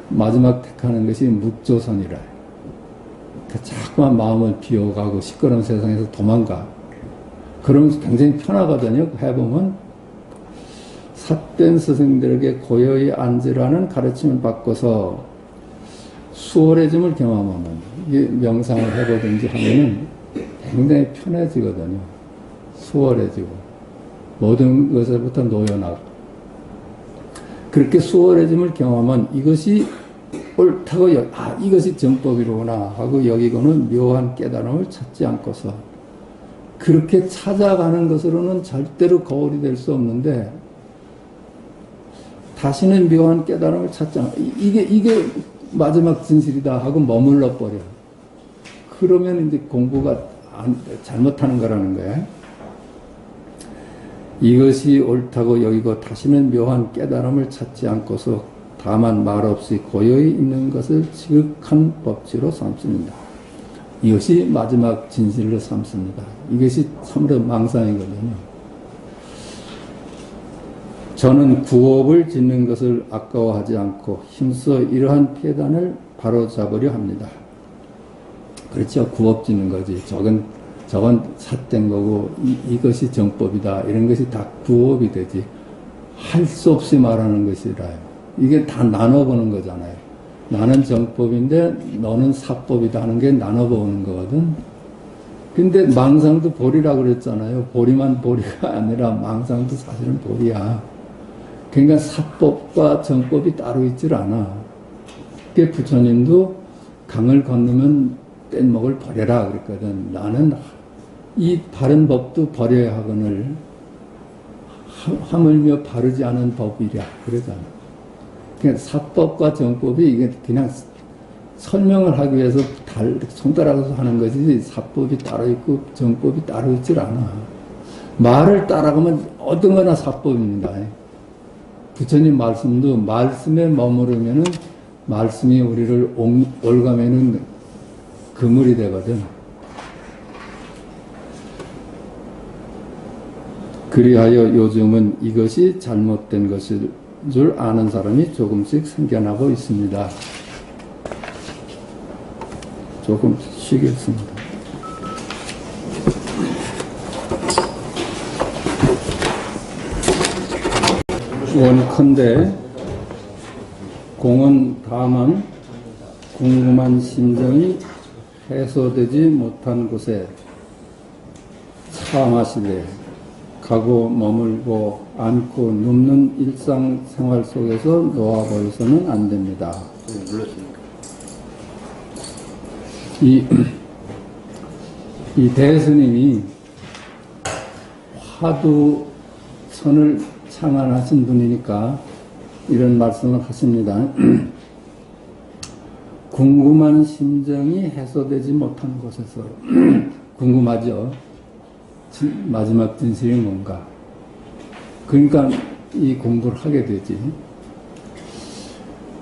마지막 택하는 것이 묵조선이라. 자꾸만 마음을 비워가고 시끄러운 세상에서 도망가. 그러면 굉장히 편하거든요. 해보면 삿된 스승들에게 고요히 앉으라는 가르침을 받고서 수월해짐을 경험하면, 이게 명상을 해보든지 하면은 굉장히 편해지거든요. 수월해지고 모든 것에부터 놓여나고. 그렇게 수월해짐을 경험하면 이것이 옳다고 이것이 정법이로구나 하고 여기고는 묘한 깨달음을 찾지 않고서, 그렇게 찾아가는 것으로는 절대로 거울이 될 수 없는데 다시는 묘한 깨달음을 찾지 않아. 이게 마지막 진실이다 하고 머물러 버려. 그러면 이제 공부가 잘못하는 거라는 거야. 이것이 옳다고 여기고 다시는 묘한 깨달음을 찾지 않고서 다만 말없이 고요히 있는 것을 지극한 법지로 삼습니다. 이것이 마지막 진실로 삼습니다. 이것이 참으로 망상이거든요. 저는 구업을 짓는 것을 아까워하지 않고 힘써 이러한 폐단을 바로잡으려 합니다. 그렇죠. 구업 짓는 거지. 저건 삿된 거고 이것이 정법이다. 이런 것이 다 구업이 되지. 할 수 없이 말하는 것이라요. 이게 다 나눠보는 거잖아요. 나는 정법인데 너는 사법이다 하는 게 나눠보는 거거든. 근데 망상도 보리라 그랬잖아요. 보리만 보리가 아니라 망상도 사실은 보리야. 그러니까 사법과 정법이 따로 있질 않아. 그게 부처님도 강을 건너면 뗏목을 버려라 그랬거든. 나는 이 바른 법도 버려야 하거늘 하물며 바르지 않은 법이랴 그러잖아. 그러니까 사법과 정법이 이게 그냥 설명을 하기 위해서 손가락으로 하는 거지 사법이 따로 있고 정법이 따로 있질 않아. 말을 따라가면 어떤 거나 사법입니다. 부처님 말씀도 말씀에 머무르면은 말씀이 우리를 올가매는 그물이 되거든. 그리하여 요즘은 이것이 잘못된 것일 줄 아는 사람이 조금씩 생겨나고 있습니다. 조금 쉬겠습니다. 원컨대 공은 다만 궁금한 심정이 해소되지 못한 곳에 참하시되 가고 머물고 앉고 눕는 일상생활 속에서 놓아버려서는 안 됩니다. 이 대스님이 화두선을 창안하신 분이니까 이런 말씀을 하십니다. 궁금한 심정이 해소되지 못한 곳에서 궁금하죠. 마지막 진실이 뭔가. 그러니까 이 공부를 하게 되지.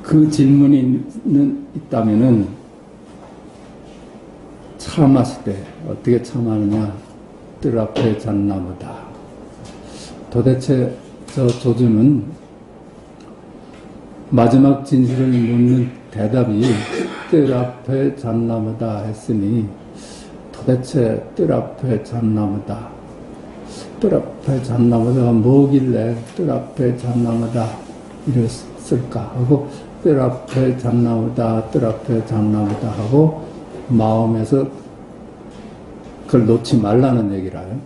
그 질문이 있다면은 참하시되 어떻게 참하느냐. 뜰 앞에 잣나무다. 도대체 저 조주는 마지막 진실을 묻는 대답이 뜰 앞에 잣나무다 했으니 도대체 뜰 앞에 잣나무다. 뜰 앞에 잣나무다가 뭐길래 뜰 앞에 잣나무다 이랬을까 하고 뜰 앞에 잣나무다, 뜰 앞에 잣나무다 하고 마음에서 그걸 놓지 말라는 얘기라요.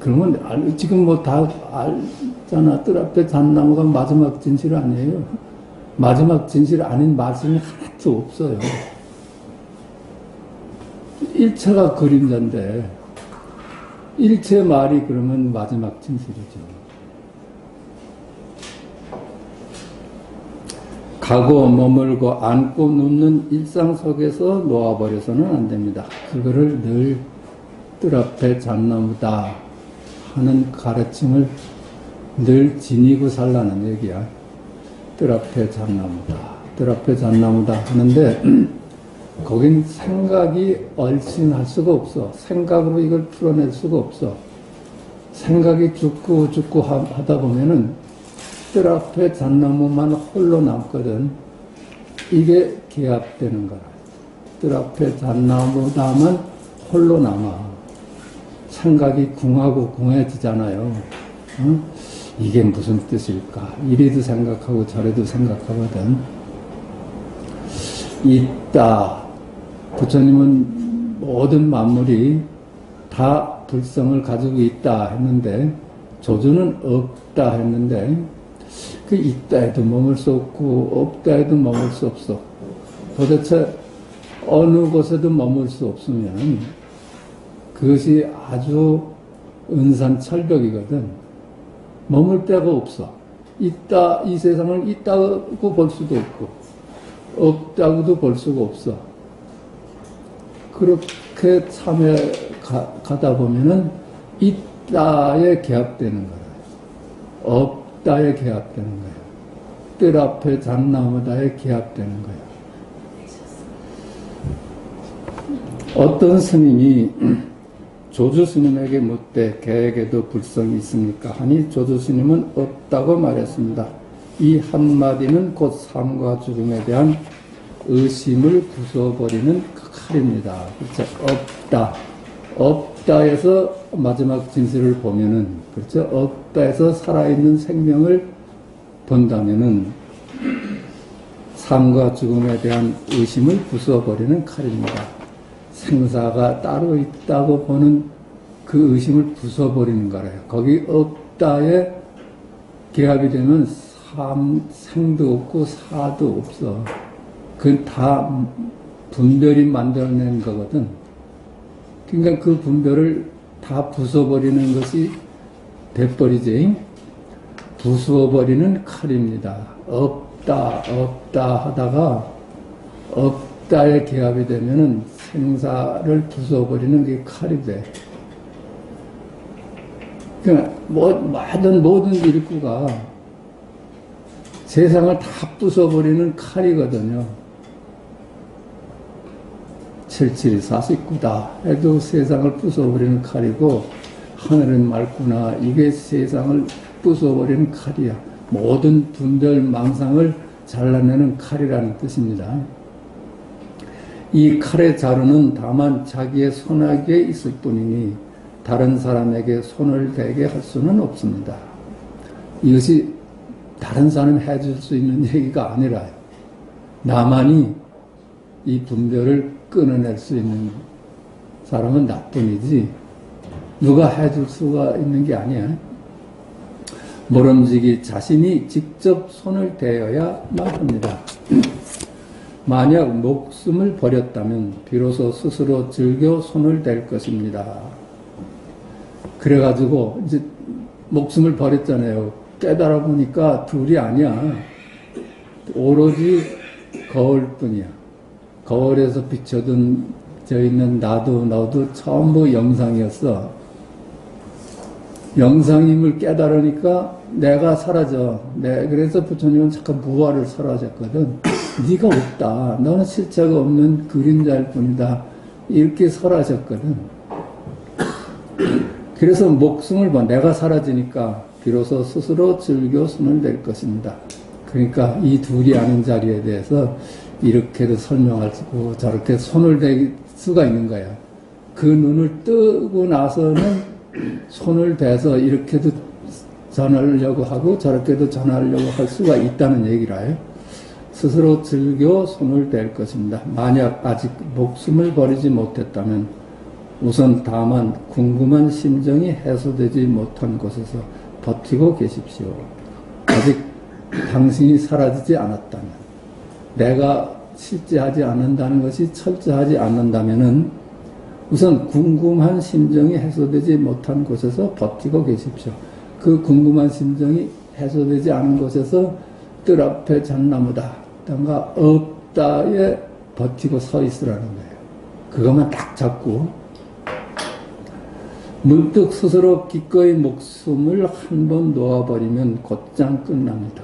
그러면 지금 뭐 다 알잖아. 뜰 앞에 잣나무가 마지막 진실 아니에요. 마지막 진실 아닌 말씀이 하나도 없어요. 일체가 그림자인데 일체 말이 그러면 마지막 진실이죠. 가고 머물고 앉고 눕는 일상 속에서 놓아버려서는 안 됩니다. 그거를 늘 뜰 앞에 잣나무다 하는 가르침을 늘 지니고 살라는 얘기야. 뜰 앞에 잣나무다. 뜰 앞에 잣나무다 하는데 거긴 생각이 얼씬할 수가 없어. 생각으로 이걸 풀어낼 수가 없어. 생각이 죽고 하다 보면은 뜰 앞에 잣나무만 홀로 남거든. 이게 개합되는 거라. 뜰 앞에 잣나무다만 홀로 남아. 생각이 궁하고 궁해지잖아요. 어? 이게 무슨 뜻일까? 이리도 생각하고 저리도 생각하거든. 있다. 부처님은 모든 만물이 다 불성을 가지고 있다 했는데, 조주는 없다 했는데, 그 있다 해도 머물 수 없고 없다 해도 머물 수 없어. 도대체 어느 곳에도 머물 수 없으면 그것이 아주 은산철벽이거든. 머물 데가 없어. 있다, 이 세상을 있다고 볼 수도 없고 없다고도 볼 수가 없어. 그렇게 참에 가다 보면은 있다에 개합되는 거야. 없다에 개합되는 거야. 뜰 앞에 잣나무다에 개합되는 거야. 어떤 스님이 조주 스님에게 묻되 개에게도 불성이 있습니까? 하니 조주 스님은 없다고 말했습니다. 이 한마디는 곧 삶과 죽음에 대한 의심을 부숴버리는 칼입니다. 그렇죠? 없다. 없다에서 마지막 진실을 보면은, 그렇죠? 없다에서 살아있는 생명을 본다면은 삶과 죽음에 대한 의심을 부숴버리는 칼입니다. 생사가 따로 있다고 보는 그 의심을 부숴버리는 거래요. 거기 없다에 개합이 되면 생도 없고 사도 없어. 그건 다 분별이 만들어낸 거거든. 그러니까 그 분별을 다 부숴버리는 것이 돼버리지. 부숴버리는 칼입니다. 없다 하다가 없다에 개합이 되면은 생사를 부숴버리는 게 칼이 돼. 그러니까 모든 일구가 세상을 다 부숴버리는 칼이거든요. 77이 49다 해도 세상을 부숴버리는 칼이고, 하늘은 맑구나, 이게 세상을 부숴버리는 칼이야. 모든 분별 망상을 잘라내는 칼이라는 뜻입니다. 이 칼의 자루는 다만 자기의 손아귀에 있을 뿐이니 다른 사람에게 손을 대게 할 수는 없습니다. 이것이 다른 사람이 해줄 수 있는 얘기가 아니라요. 나만이 이 분별을 끊어낼 수 있는 사람은 나뿐이지 누가 해줄 수가 있는 게 아니야. 모름지기 자신이 직접 손을 대어야만 합니다. 만약 목숨을 버렸다면 비로소 스스로 즐겨 손을 댈 것입니다. 그래가지고 이제 목숨을 버렸잖아요. 깨달아 보니까 둘이 아니야. 오로지 거울뿐이야. 거울에서 비춰져 있는 나도 너도 전부 영상이었어. 영상임을 깨달으니까 내가 사라져. 그래서 부처님은 잠깐 무아를 설하셨거든. 네가 없다. 너는 실체가 없는 그림자일 뿐이다. 이렇게 설하셨거든. 그래서 목숨을 내가 사라지니까 비로소 스스로 즐겨 손을 댈 것입니다. 그러니까 이 둘이 아는 자리에 대해서 이렇게도 설명할 수고 저렇게 손을 댈 수가 있는 거야. 그 눈을 뜨고 나서는 손을 대서 이렇게도 전하려고 하고 저렇게도 전하려고 할 수가 있다는 얘기라요. 스스로 즐겨 손을 댈 것입니다. 만약 아직 목숨을 버리지 못했다면 우선 다만 궁금한 심정이 해소되지 못한 곳에서 버티고 계십시오. 아직 당신이 사라지지 않았다면, 내가 실제하지 않는다는 것이 철저하지 않는다면은 우선 궁금한 심정이 해소되지 못한 곳에서 버티고 계십시오. 그 궁금한 심정이 해소되지 않은 곳에서 뜰 앞에 잣나무다. 있단가 없다에 버티고 서 있으라는 거예요. 그것만 딱 잡고 문득 스스로 기꺼이 목숨을 한 번 놓아버리면 곧장 끝납니다.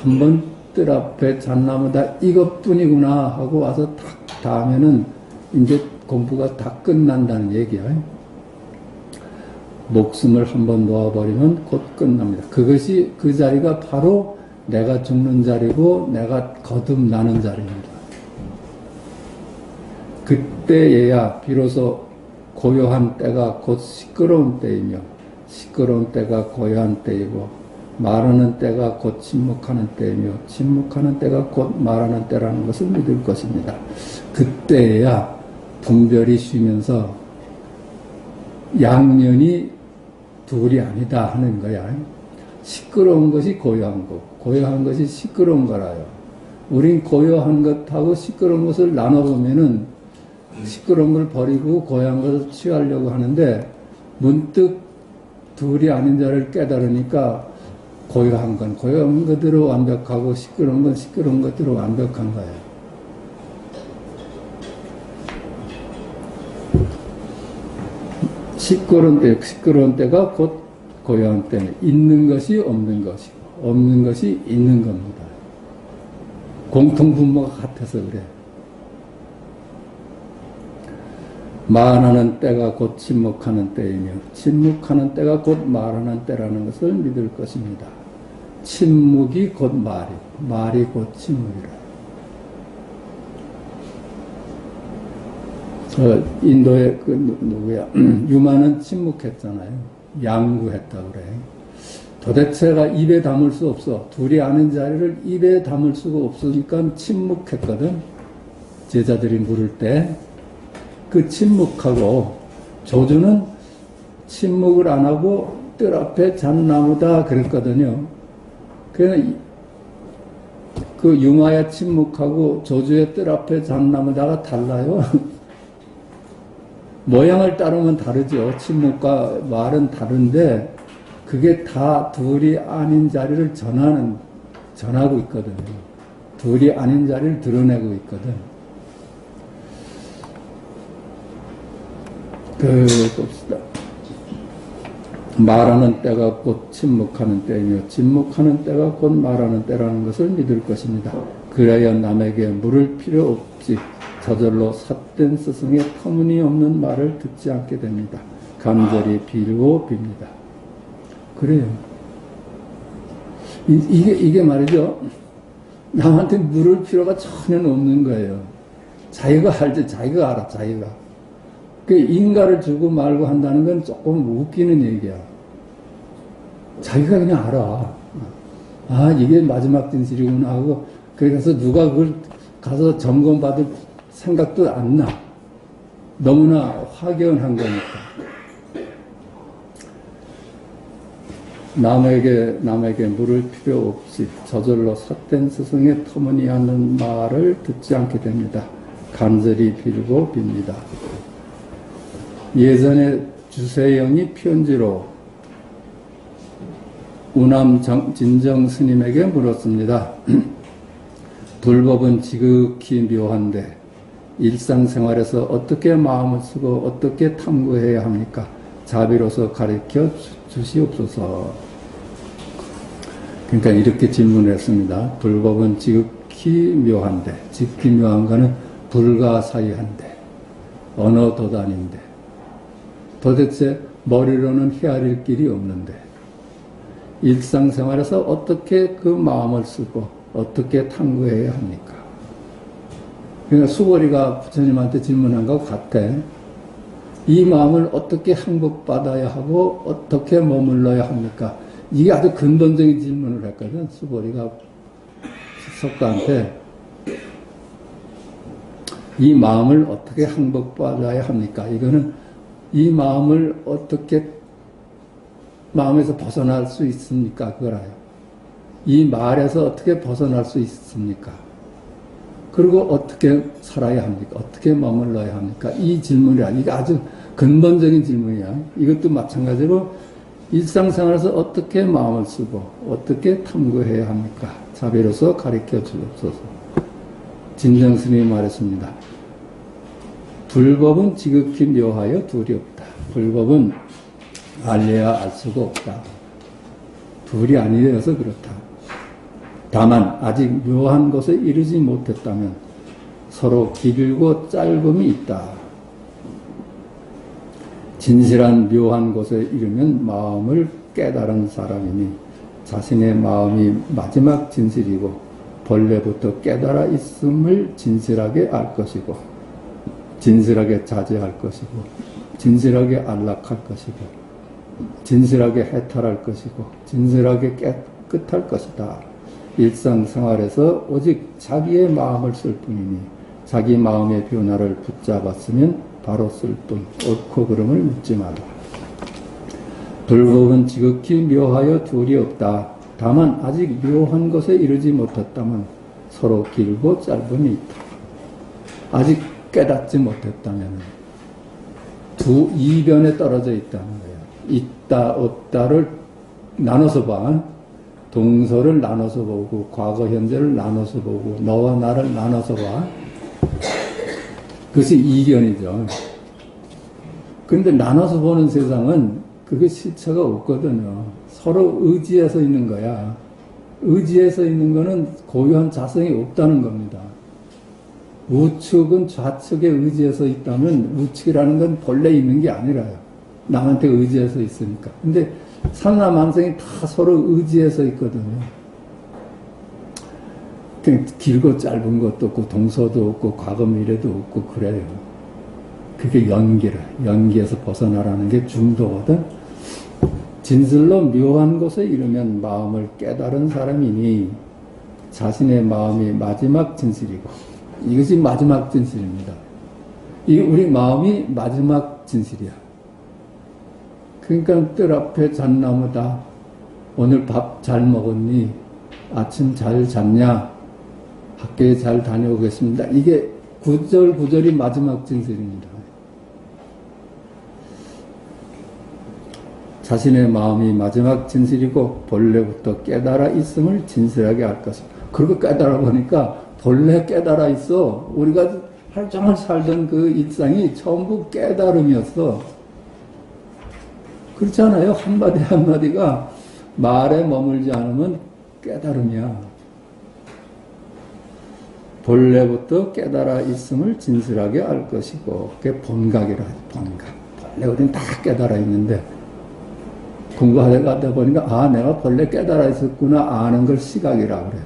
한 번 뜰 앞에 잣나무다 이것뿐이구나 하고 와서 탁 닿으면은 이제 공부가 다 끝난다는 얘기야. 목숨을 한 번 놓아버리면 곧 끝납니다. 그것이 그 자리가 바로 내가 죽는 자리고 내가 거듭나는 자리입니다. 그때에야 비로소 고요한 때가 곧 시끄러운 때이며 시끄러운 때가 고요한 때이고 말하는 때가 곧 침묵하는 때이며 침묵하는 때가 곧 말하는 때라는 것을 믿을 것입니다. 그때에야 분별이 쉬면서 양면이 둘이 아니다 하는 거야. 시끄러운 것이 고요한 것, 고요한 것이 시끄러운 거라요. 우린 고요한 것하고 시끄러운 것을 나눠보면은 시끄러운 걸 버리고 고요한 것을 취하려고 하는데 문득 둘이 아닌 자를 깨달으니까 고요한 건 고요한 것대로 완벽하고 시끄러운 건 시끄러운 것대로 완벽한 거예요. 시끄러운 때가 곧 고요한 때는 있는 것이 없는 것이고 없는 것이 있는 겁니다. 공통분모가 같아서 그래. 말하는 때가 곧 침묵하는 때이며 침묵하는 때가 곧 말하는 때라는 것을 믿을 것입니다. 침묵이 곧 말이, 말이 곧 침묵이라. 인도의 누구야? 유마는 침묵했잖아요. 양구했다 그래. 도대체가 입에 담을 수 없어. 둘이 아는 자리를 입에 담을 수가 없으니까 침묵했거든. 제자들이 물을 때. 그 침묵하고 조주는 침묵을 안 하고 뜰 앞에 잣나무다 그랬거든요. 그래서 그 융화야 침묵하고 조주의 뜰 앞에 잣나무다가 달라요. 모양을 따르면 다르죠. 침묵과 말은 다른데 그게 다 둘이 아닌 자리를 전하고 있거든요. 둘이 아닌 자리를 드러내고 있거든. 봅시다. 말하는 때가 곧 침묵하는 때이며 침묵하는 때가 곧 말하는 때라는 것을 믿을 것입니다. 그래야 남에게 물을 필요 없지 저절로 삿된 스승의 터무니없는 말을 듣지 않게 됩니다. 간절히 빌고 빕니다. 그래요. 이게 말이죠. 남한테 물을 필요가 전혀 없는 거예요. 자기가 알지, 자기가 알아, 자기가. 그 인가를 주고 말고 한다는 건 조금 웃기는 얘기야. 자기가 그냥 알아. 아, 이게 마지막 진실이구나 하고, 그래서 누가 그걸 가서 점검받을 생각도 안 나. 너무나 확연한 거니까. 남에게 물을 필요 없이 저절로 삿된 스승의 터무니없는 말을 듣지 않게 됩니다. 간절히 빌고 빕니다. 예전에 주세영이 편지로 우남 진정 스님에게 물었습니다. 불법은 지극히 묘한데 일상생활에서 어떻게 마음을 쓰고 어떻게 탐구해야 합니까? 자비로서 가르쳐 주시옵소서. 그러니까 이렇게 질문을 했습니다. 불법은 지극히 묘한데, 지극히 묘한 거는 불가사의한데, 언어도단인데, 도대체 머리로는 헤아릴 길이 없는데, 일상생활에서 어떻게 그 마음을 쓰고 어떻게 탐구해야 합니까? 그러니까 수고리가 부처님한테 질문한 것 같아. 이 마음을 어떻게 행복받아야 하고 어떻게 머물러야 합니까? 이게 아주 근본적인 질문을 했거든. 수고리가 석가한테 이 마음을 어떻게 행복받아야 합니까? 이거는 이 마음을 어떻게 마음에서 벗어날 수 있습니까? 그거라요. 이 말에서 어떻게 벗어날 수 있습니까? 그리고 어떻게 살아야 합니까? 어떻게 머물러야 합니까? 이 질문이야. 이게 아주 근본적인 질문이야. 이것도 마찬가지로 일상생활에서 어떻게 마음을 쓰고 어떻게 탐구해야 합니까? 자비로서 가르쳐 주옵소서. 진정스님이 말했습니다. 불법은 지극히 묘하여 둘이 없다. 불법은 알려야 알 수가 없다. 둘이 아니어서 그렇다. 다만 아직 묘한 것에 이르지 못했다면 서로 길고 짧음이 있다. 진실한 묘한 곳에 이르면 마음을 깨달은 사람이니 자신의 마음이 마지막 진실이고 본래부터 깨달아 있음을 진실하게 알 것이고 진실하게 자제할 것이고 진실하게 안락할 것이고 진실하게 해탈할 것이고 진실하게 깨끗할 것이다. 일상생활에서 오직 자기의 마음을 쓸 뿐이니 자기 마음의 변화를 붙잡았으면 바로 쓸 뿐 옳고 그름을 묻지 마라. 불법은 지극히 묘하여 둘이 없다. 다만 아직 묘한 것에 이르지 못했다면 서로 길고 짧음이 있다. 아직 깨닫지 못했다면 두 이변에 떨어져 있다는 거예요. 있다 없다를 나눠서 봐. 동서를 나눠서 보고 과거 현재를 나눠서 보고 너와 나를 나눠서 봐. 그것이 이견이죠. 그런데 나눠서 보는 세상은 그게 실체가 없거든요. 서로 의지해서 있는 거야. 의지해서 있는 거는 고유한 자성이 없다는 겁니다. 우측은 좌측에 의지해서 있다면 우측이라는 건 본래 있는 게 아니라요. 남한테 의지해서 있으니까. 근데 삼라만상이 다 서로 의지해서 있거든요. 그냥 길고 짧은 것도 없고 동서도 없고 과거 미래도 없고 그래요. 그게 연기에서 벗어나라는 게 중도거든. 진실로 묘한 곳에 이르면 마음을 깨달은 사람이니 자신의 마음이 마지막 진실이고 이것이 마지막 진실입니다. 이게 우리 마음이 마지막 진실이야. 그러니까 뜰 앞에 잣나무다. 오늘 밥 잘 먹었니? 아침 잘 잤냐? 학교에 잘 다녀오겠습니다. 이게 구절구절이 마지막 진실입니다. 자신의 마음이 마지막 진실이고 본래부터 깨달아 있음을 진실하게 알 것이다. 그리고 깨달아 보니까 본래 깨달아 있어. 우리가 할정을 살던 그 일상이 전부 깨달음이었어. 그렇지 않아요? 한마디 한마디가 말에 머물지 않으면 깨달음이야. 본래부터 깨달아 있음을 진실하게 알 것이고 그게 본각이라 하죠. 본각. 본래 우리는 다 깨달아 있는데 공부하다 보니까 아 내가 본래 깨달아 있었구나 아는 걸 시각이라 그래.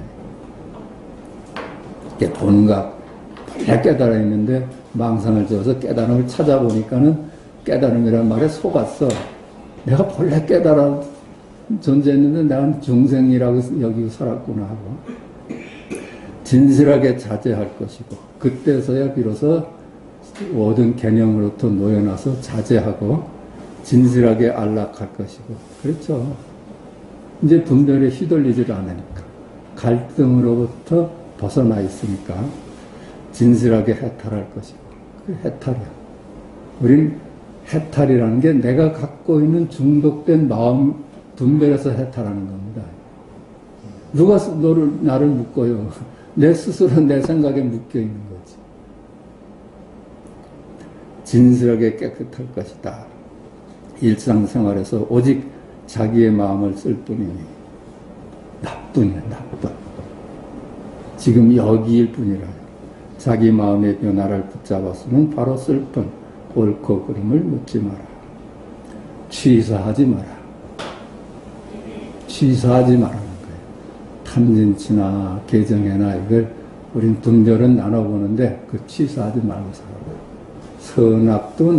이게 본각. 본래 깨달아 있는데 망상을 지어서 깨달음을 찾아보니까는 깨달음이라는 말에 속았어. 내가 본래 깨달아 존재했는데 내가 중생이라고 여기고 살았구나 하고 진실하게 자제할 것이고 그때서야 비로소 모든 개념으로부터 놓여나서 자제하고 진실하게 안락할 것이고 그렇죠. 이제 분별에 휘둘리질 않으니까 갈등으로부터 벗어나 있으니까 진실하게 해탈할 것이고 그게 해탈이야. 우린 해탈이라는 게 내가 갖고 있는 중독된 마음 분별에서 해탈하는 겁니다. 누가 나를 묶어요? 내 스스로 내 생각에 묶여 있는 거지. 진실하게 깨끗할 것이다. 일상생활에서 오직 자기의 마음을 쓸 뿐이니 나뿐이야, 나뿐. 지금 여기일 뿐이라. 자기 마음의 변화를 붙잡았으면 바로 쓸 뿐. 옳고 그름을 묻지 마라. 취사하지 마라. 취사하지 말라는 거예요. 탐진치나 개정해나 이걸 우린 분별은 나눠보는데 그 취사하지 말고 살아요. 선악도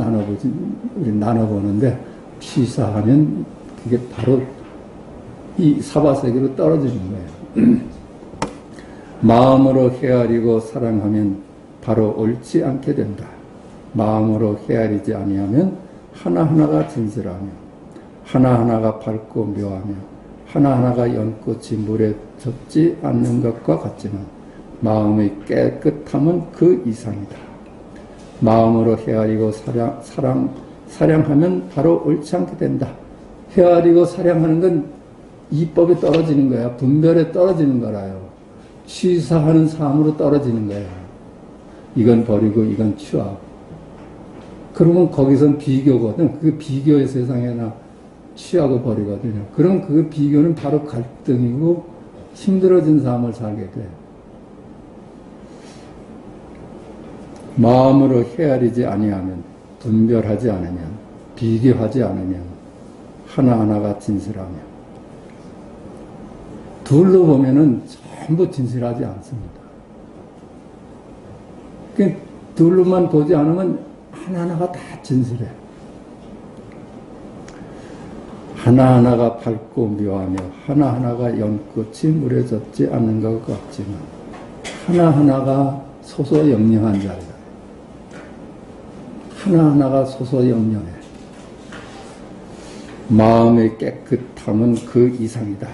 우린 나눠보는데 취사하면 그게 바로 이 사바세계로 떨어지는 거예요. 마음으로 헤아리고 사랑하면 바로 옳지 않게 된다. 마음으로 헤아리지 아니하면 하나하나가 진실하며 하나하나가 밝고 묘하며 하나하나가 연꽃이 물에 젖지 않는 것과 같지만 마음의 깨끗함은 그 이상이다. 마음으로 헤아리고 사랑하면 바로 옳지 않게 된다. 헤아리고 사량하는 건 이법에 떨어지는 거야. 분별에 떨어지는 거라요. 취사하는 삶으로 떨어지는 거야. 이건 버리고 이건 취하고. 그러면 거기선 비교거든. 그 비교의 세상에나 취하고 버리거든요. 그럼 그 비교는 바로 갈등이고 힘들어진 삶을 살게 돼. 마음으로 헤아리지 아니하면, 분별하지 않으면, 비교하지 않으면 하나하나가 진실하며, 둘로 보면은 전부 진실하지 않습니다. 그러니까 둘로만 보지 않으면 하나하나가 다 진실해. 하나하나가 밝고 묘하며 하나하나가 연꽃이 물에 젖지 않는 것 같지만 하나하나가 소소영령한 자리다. 하나하나가 소소영령해. 마음의 깨끗함은 그 이상이다.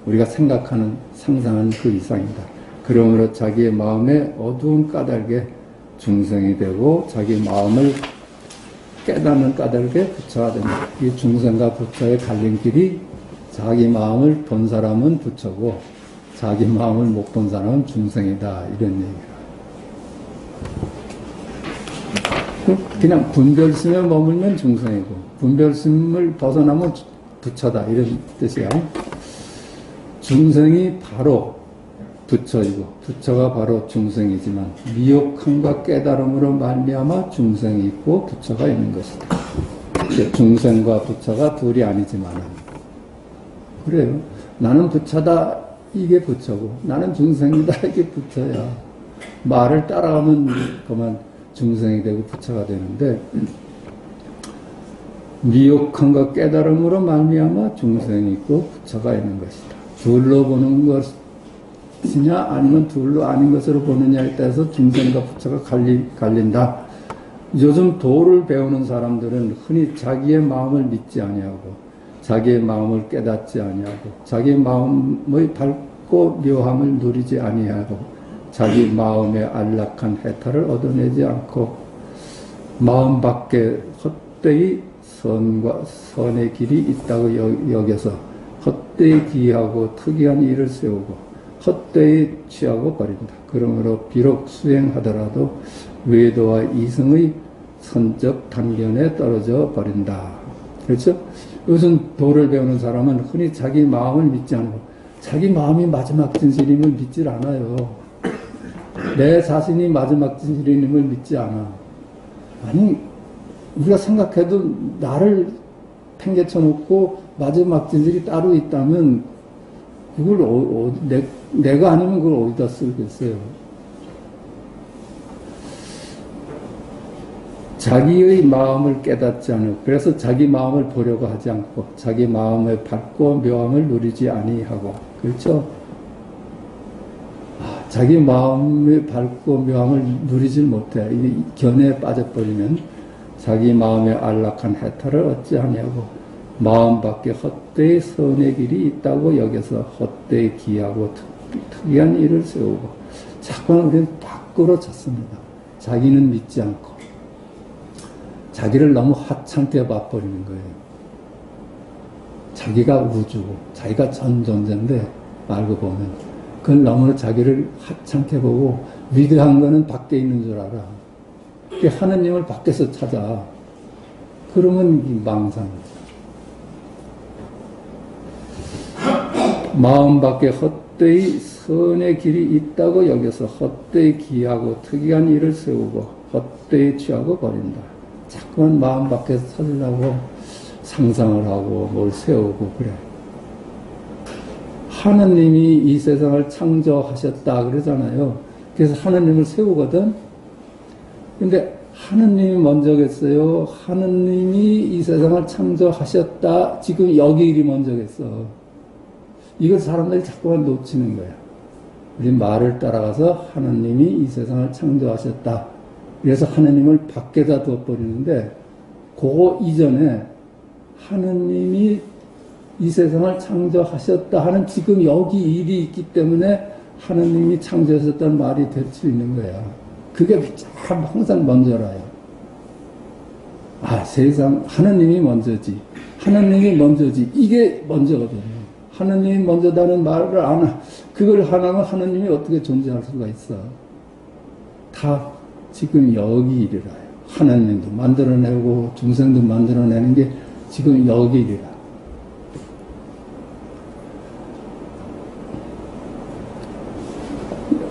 우리가 생각하는, 상상하는 그 이상이다. 그러므로 자기의 마음의 어두운 까닭에 중생이 되고 자기 마음을 깨닫는 까닭에 부처가 된다. 이 중생과 부처의 갈림길이 자기 마음을 본 사람은 부처고 자기 마음을 못 본 사람은 중생이다. 이런 얘기라. 그냥 분별심에 머물면 중생이고 분별심을 벗어나면 부처다. 이런 뜻이야. 중생이 바로 부처이고 부처가 바로 중생이지만 미혹함과 깨달음으로 말미암아 중생이 있고 부처가 있는 것이다. 중생과 부처가 둘이 아니지만 그래요. 나는 부처다. 이게 부처고 나는 중생이다. 이게 부처야. 말을 따라가면 그만 중생이 되고 부처가 되는데 미혹함과 깨달음으로 말미암아 중생이 있고 부처가 있는 것이다. 둘로 보는 것이냐 아니면 둘로 아닌 것으로 보느냐에 따라서 중생과 부처가 갈린다. 요즘 도를 배우는 사람들은 흔히 자기의 마음을 믿지 아니하고 자기의 마음을 깨닫지 아니하고 자기의 마음의 밝고 묘함을 누리지 아니하고 자기 마음의 안락한 해탈을 얻어내지 않고 마음 밖에 헛되이 선과 선의 길이 있다고 여겨서 헛되이 기하고 특이한 일을 세우고 헛되이 취하고 버린다. 그러므로 비록 수행하더라도 외도와 이성의 선적 단견에 떨어져 버린다. 그렇죠? 요즘 도를 배우는 사람은 흔히 자기 마음을 믿지 않고 자기 마음이 마지막 진실임을 믿질 않아요. 내 자신이 마지막 진실임을 믿지 않아. 아니 우리가 생각해도 나를 팽개쳐 놓고 마지막 진실이 따로 있다면 그걸 내가 아니면 그걸 어디다 쓰겠어요. 자기의 마음을 깨닫지 않고 그래서 자기 마음을 보려고 하지 않고 자기 마음의 밝고 묘함을 누리지 아니하고 그렇죠? 자기 마음의 밝고 묘함을 누리질 못해. 이게 견해에 빠져버리면 자기 마음의 안락한 해탈을 얻지 아니하고 마음 밖에 헛되이 선의 길이 있다고 여겨서 헛되이 기하고 특이한 일을 세우고 자꾸는 우리는 밖으로 쳤습니다. 자기는 믿지 않고 자기를 너무 하찮게 봐버리는 거예요. 자기가 우주고 자기가 전 존재인데 알고 보면 그건 너무나 자기를 하찮게 보고 위대한 거는 밖에 있는 줄 알아. 하느님을 밖에서 찾아. 그러면 망상이죠. 마음 밖에 헛되이 선의 길이 있다고 여겨서 헛되이 기하고 특이한 일을 세우고 헛되이 취하고 버린다. 자꾸만 마음 밖에서 찾으려고 상상을 하고 뭘 세우고 그래. 하느님이 이 세상을 창조하셨다 그러잖아요. 그래서 하느님을 세우거든. 근데 하느님이 먼저겠어요? 하느님이 이 세상을 창조하셨다. 지금 여기 일이 먼저겠어. 이걸 사람들이 자꾸만 놓치는 거야. 우리 말을 따라가서 하느님이 이 세상을 창조하셨다. 그래서 하느님을 밖에다 두어버리는데 그 이전에 하느님이 이 세상을 창조하셨다 하는 지금 여기 일이 있기 때문에 하느님이 창조하셨다는 말이 될 수 있는 거야. 그게 참 항상 먼저라요. 아, 세상, 하느님이 먼저지. 하느님이 먼저지. 이게 먼저거든요. 하느님이 먼저다는 말을 안, 그걸 하나면 하느님이 어떻게 존재할 수가 있어. 다 지금 여기 이르라요. 하느님도 만들어내고 중생도 만들어내는 게 지금 여기 이르라.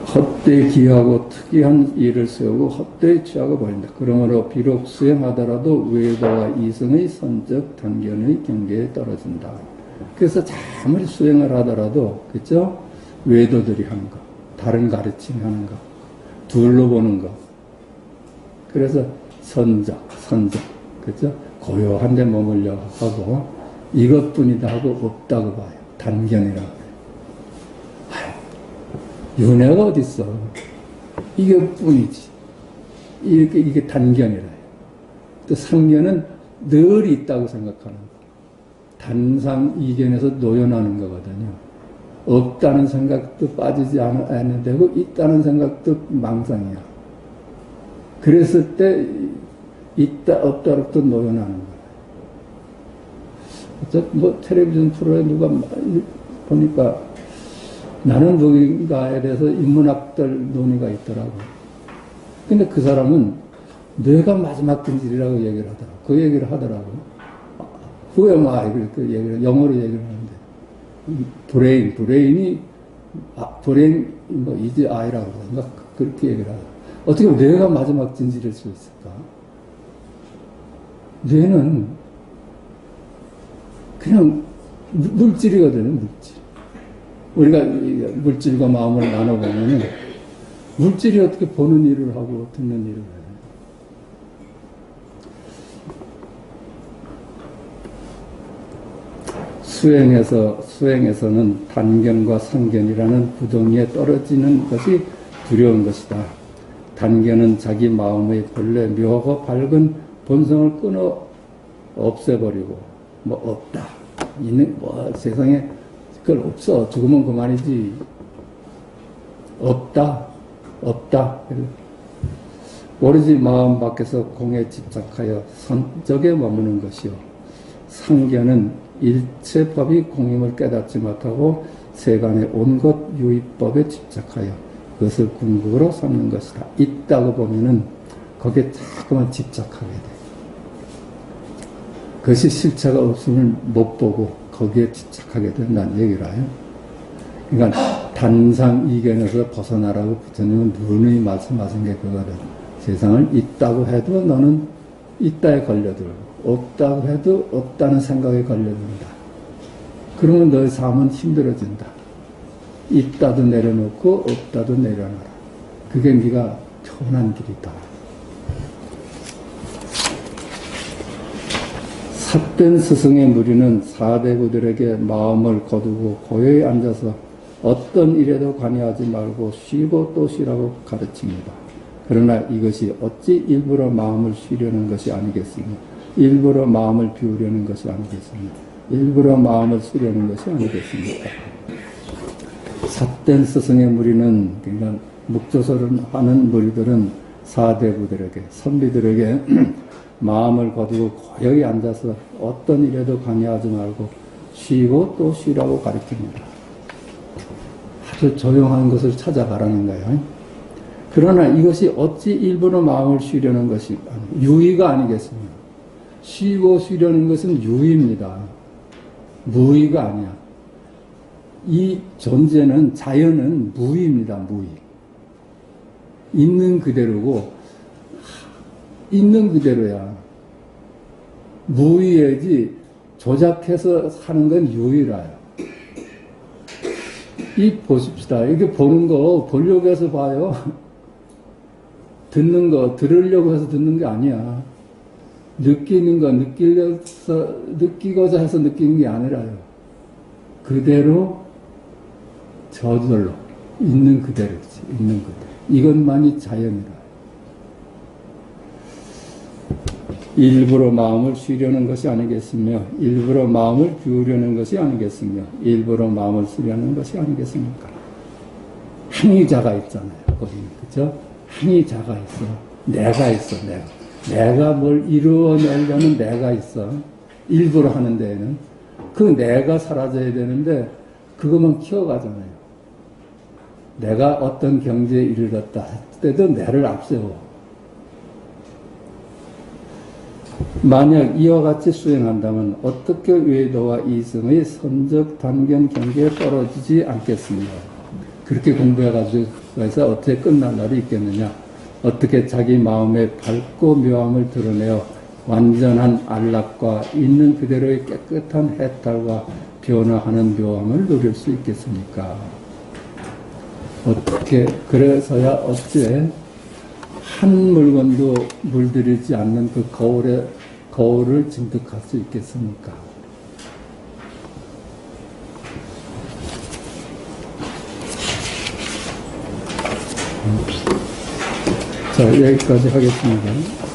헛되이 기하고 특이한 일을 세우고 헛되이 취하고 버린다. 그러므로 비록 수행하더라도 외도와 이성의 선적 단견의 경계에 떨어진다. 그래서 아무리 수행을 하더라도, 그죠? 외도들이 하는 거, 다른 가르침이 하는 거, 둘로 보는 거. 그래서 선적, 그죠? 고요한 데 머물려 하고, 이것뿐이다 하고 없다고 봐요. 단견이라고 해요. 윤회가 어딨어. 이게 뿐이지. 이게 단견이라요. 또 상견은 늘 있다고 생각하는 거. 단상 이견에서 노연하는 거거든요. 없다는 생각도 빠지지 않아야 되고, 있다는 생각도 망상이야. 그랬을 때, 있다, 없다로부터 노연하는 거예요. 뭐, 텔레비전 프로에 누가 보니까, 나는 누군가에 대해서 인문학들 논의가 있더라고. 근데 그 사람은 뇌가 마지막 근질이라고 얘기를 하더라고. 그 얘기를 하더라고. Who am I? 그 얘기를, 영어로 얘기를 하는데. 브레인이, 뭐, is I라고 그런가? 그렇게 얘기를 하더라고. 어떻게 보면 뇌가 마지막 진질일 수 있을까? 뇌는 그냥 물질이거든요, 물질. 우리가 물질과 마음을 나눠보면 물질이 어떻게 보는 일을 하고 듣는 일을 해요. 수행에서는 단견과 상견이라는 구덩이에 떨어지는 것이 두려운 것이다. 단견은 자기 마음의 본래 묘하고 밝은 본성을 끊어 없애버리고, 뭐 없다. 뭐 세상에 그걸 없어. 죽으면 그만이지. 없다. 오로지 마음 밖에서 공에 집착하여 선적에 머무는 것이요. 상견은 일체법이 공임을 깨닫지 못하고 세간의 온것 유의법에 집착하여 그것을 궁극으로 삼는 것이다. 있다고 보면은 거기에 자꾸만 집착하게 돼. 그것이 실체가 없으면 못 보고 거기에 집착하게 된다는 얘기라요. 그러니까 단상 이견에서 벗어나라고 부처님은 누누이 말씀하신 게 그거든. 세상을 있다고 해도 너는 있다에 걸려들고 없다고 해도 없다는 생각에 걸려든다. 그러면 너의 삶은 힘들어진다. 있다도 내려놓고 없다도 내려놔라. 그게 네가 편한 길이다. 삿된 스승의 무리는 사대부들에게 마음을 거두고 고요히 앉아서 어떤 일에도 관여하지 말고 쉬고 또 쉬라고 가르칩니다. 그러나 이것이 어찌 일부러 마음을 쉬려는 것이 아니겠으며 일부러 마음을 비우려는 것이 아니겠으며 일부러 마음을 쓰려는 것이 아니겠습니까? 삿된 스승의 무리는, 그러니까 묵조설을 하는 무리들은 사대부들에게, 선비들에게 마음을 거두고 고요히 앉아서 어떤 일에도 관여하지 말고 쉬고 또 쉬라고 가르칩니다. 아주 조용한 것을 찾아가라는 거예요. 그러나 이것이 어찌 일부러 마음을 쉬려는 것이 유의가 아니겠습니까? 쉬고 쉬려는 것은 유의입니다. 무의가 아니야. 이 존재는, 자연은 무의입니다. 무의. 있는 그대로고 있는 그대로야. 무의이지 조작해서 사는 건 유의라요. 이 보십시다. 이렇게 보는 거 보려고 해서 봐요. 듣는 거 들으려고 해서 듣는 게 아니야. 느끼는 거 느끼고자 해서 느끼는 게 아니라요. 그대로 저절로 있는 그대로지. 있는 그대로. 이것만이 자연이라. 일부러 마음을 쉬려는 것이 아니겠으며 일부러 마음을 비우려는 것이 아니겠으며 일부러 마음을 쓰려는 것이 아니겠습니까? 행위자가 있잖아요. 거기, 그죠? 행위자가 있어. 내가 있어. 내가. 내가 뭘 이루어내려는 내가 있어. 일부러 하는 데에는. 그 내가 사라져야 되는데, 그것만 키워가잖아요. 내가 어떤 경지에 이르렀다 할 때도 내를 앞세워. 만약 이와 같이 수행한다면 어떻게 외도와 이승의 선적 단견 경계에 떨어지지 않겠습니까? 그렇게 공부해가지고 어떻게 끝날 날이 있겠느냐? 어떻게 자기 마음의 밝고 묘함을 드러내어 완전한 안락과 있는 그대로의 깨끗한 해탈과 변화하는 묘함을 누릴 수 있겠습니까? 어떻게 그래서야 어째 한 물건도 물들이지 않는 그 거울을 증득할 수 있겠습니까? 자, 여기까지 하겠습니다.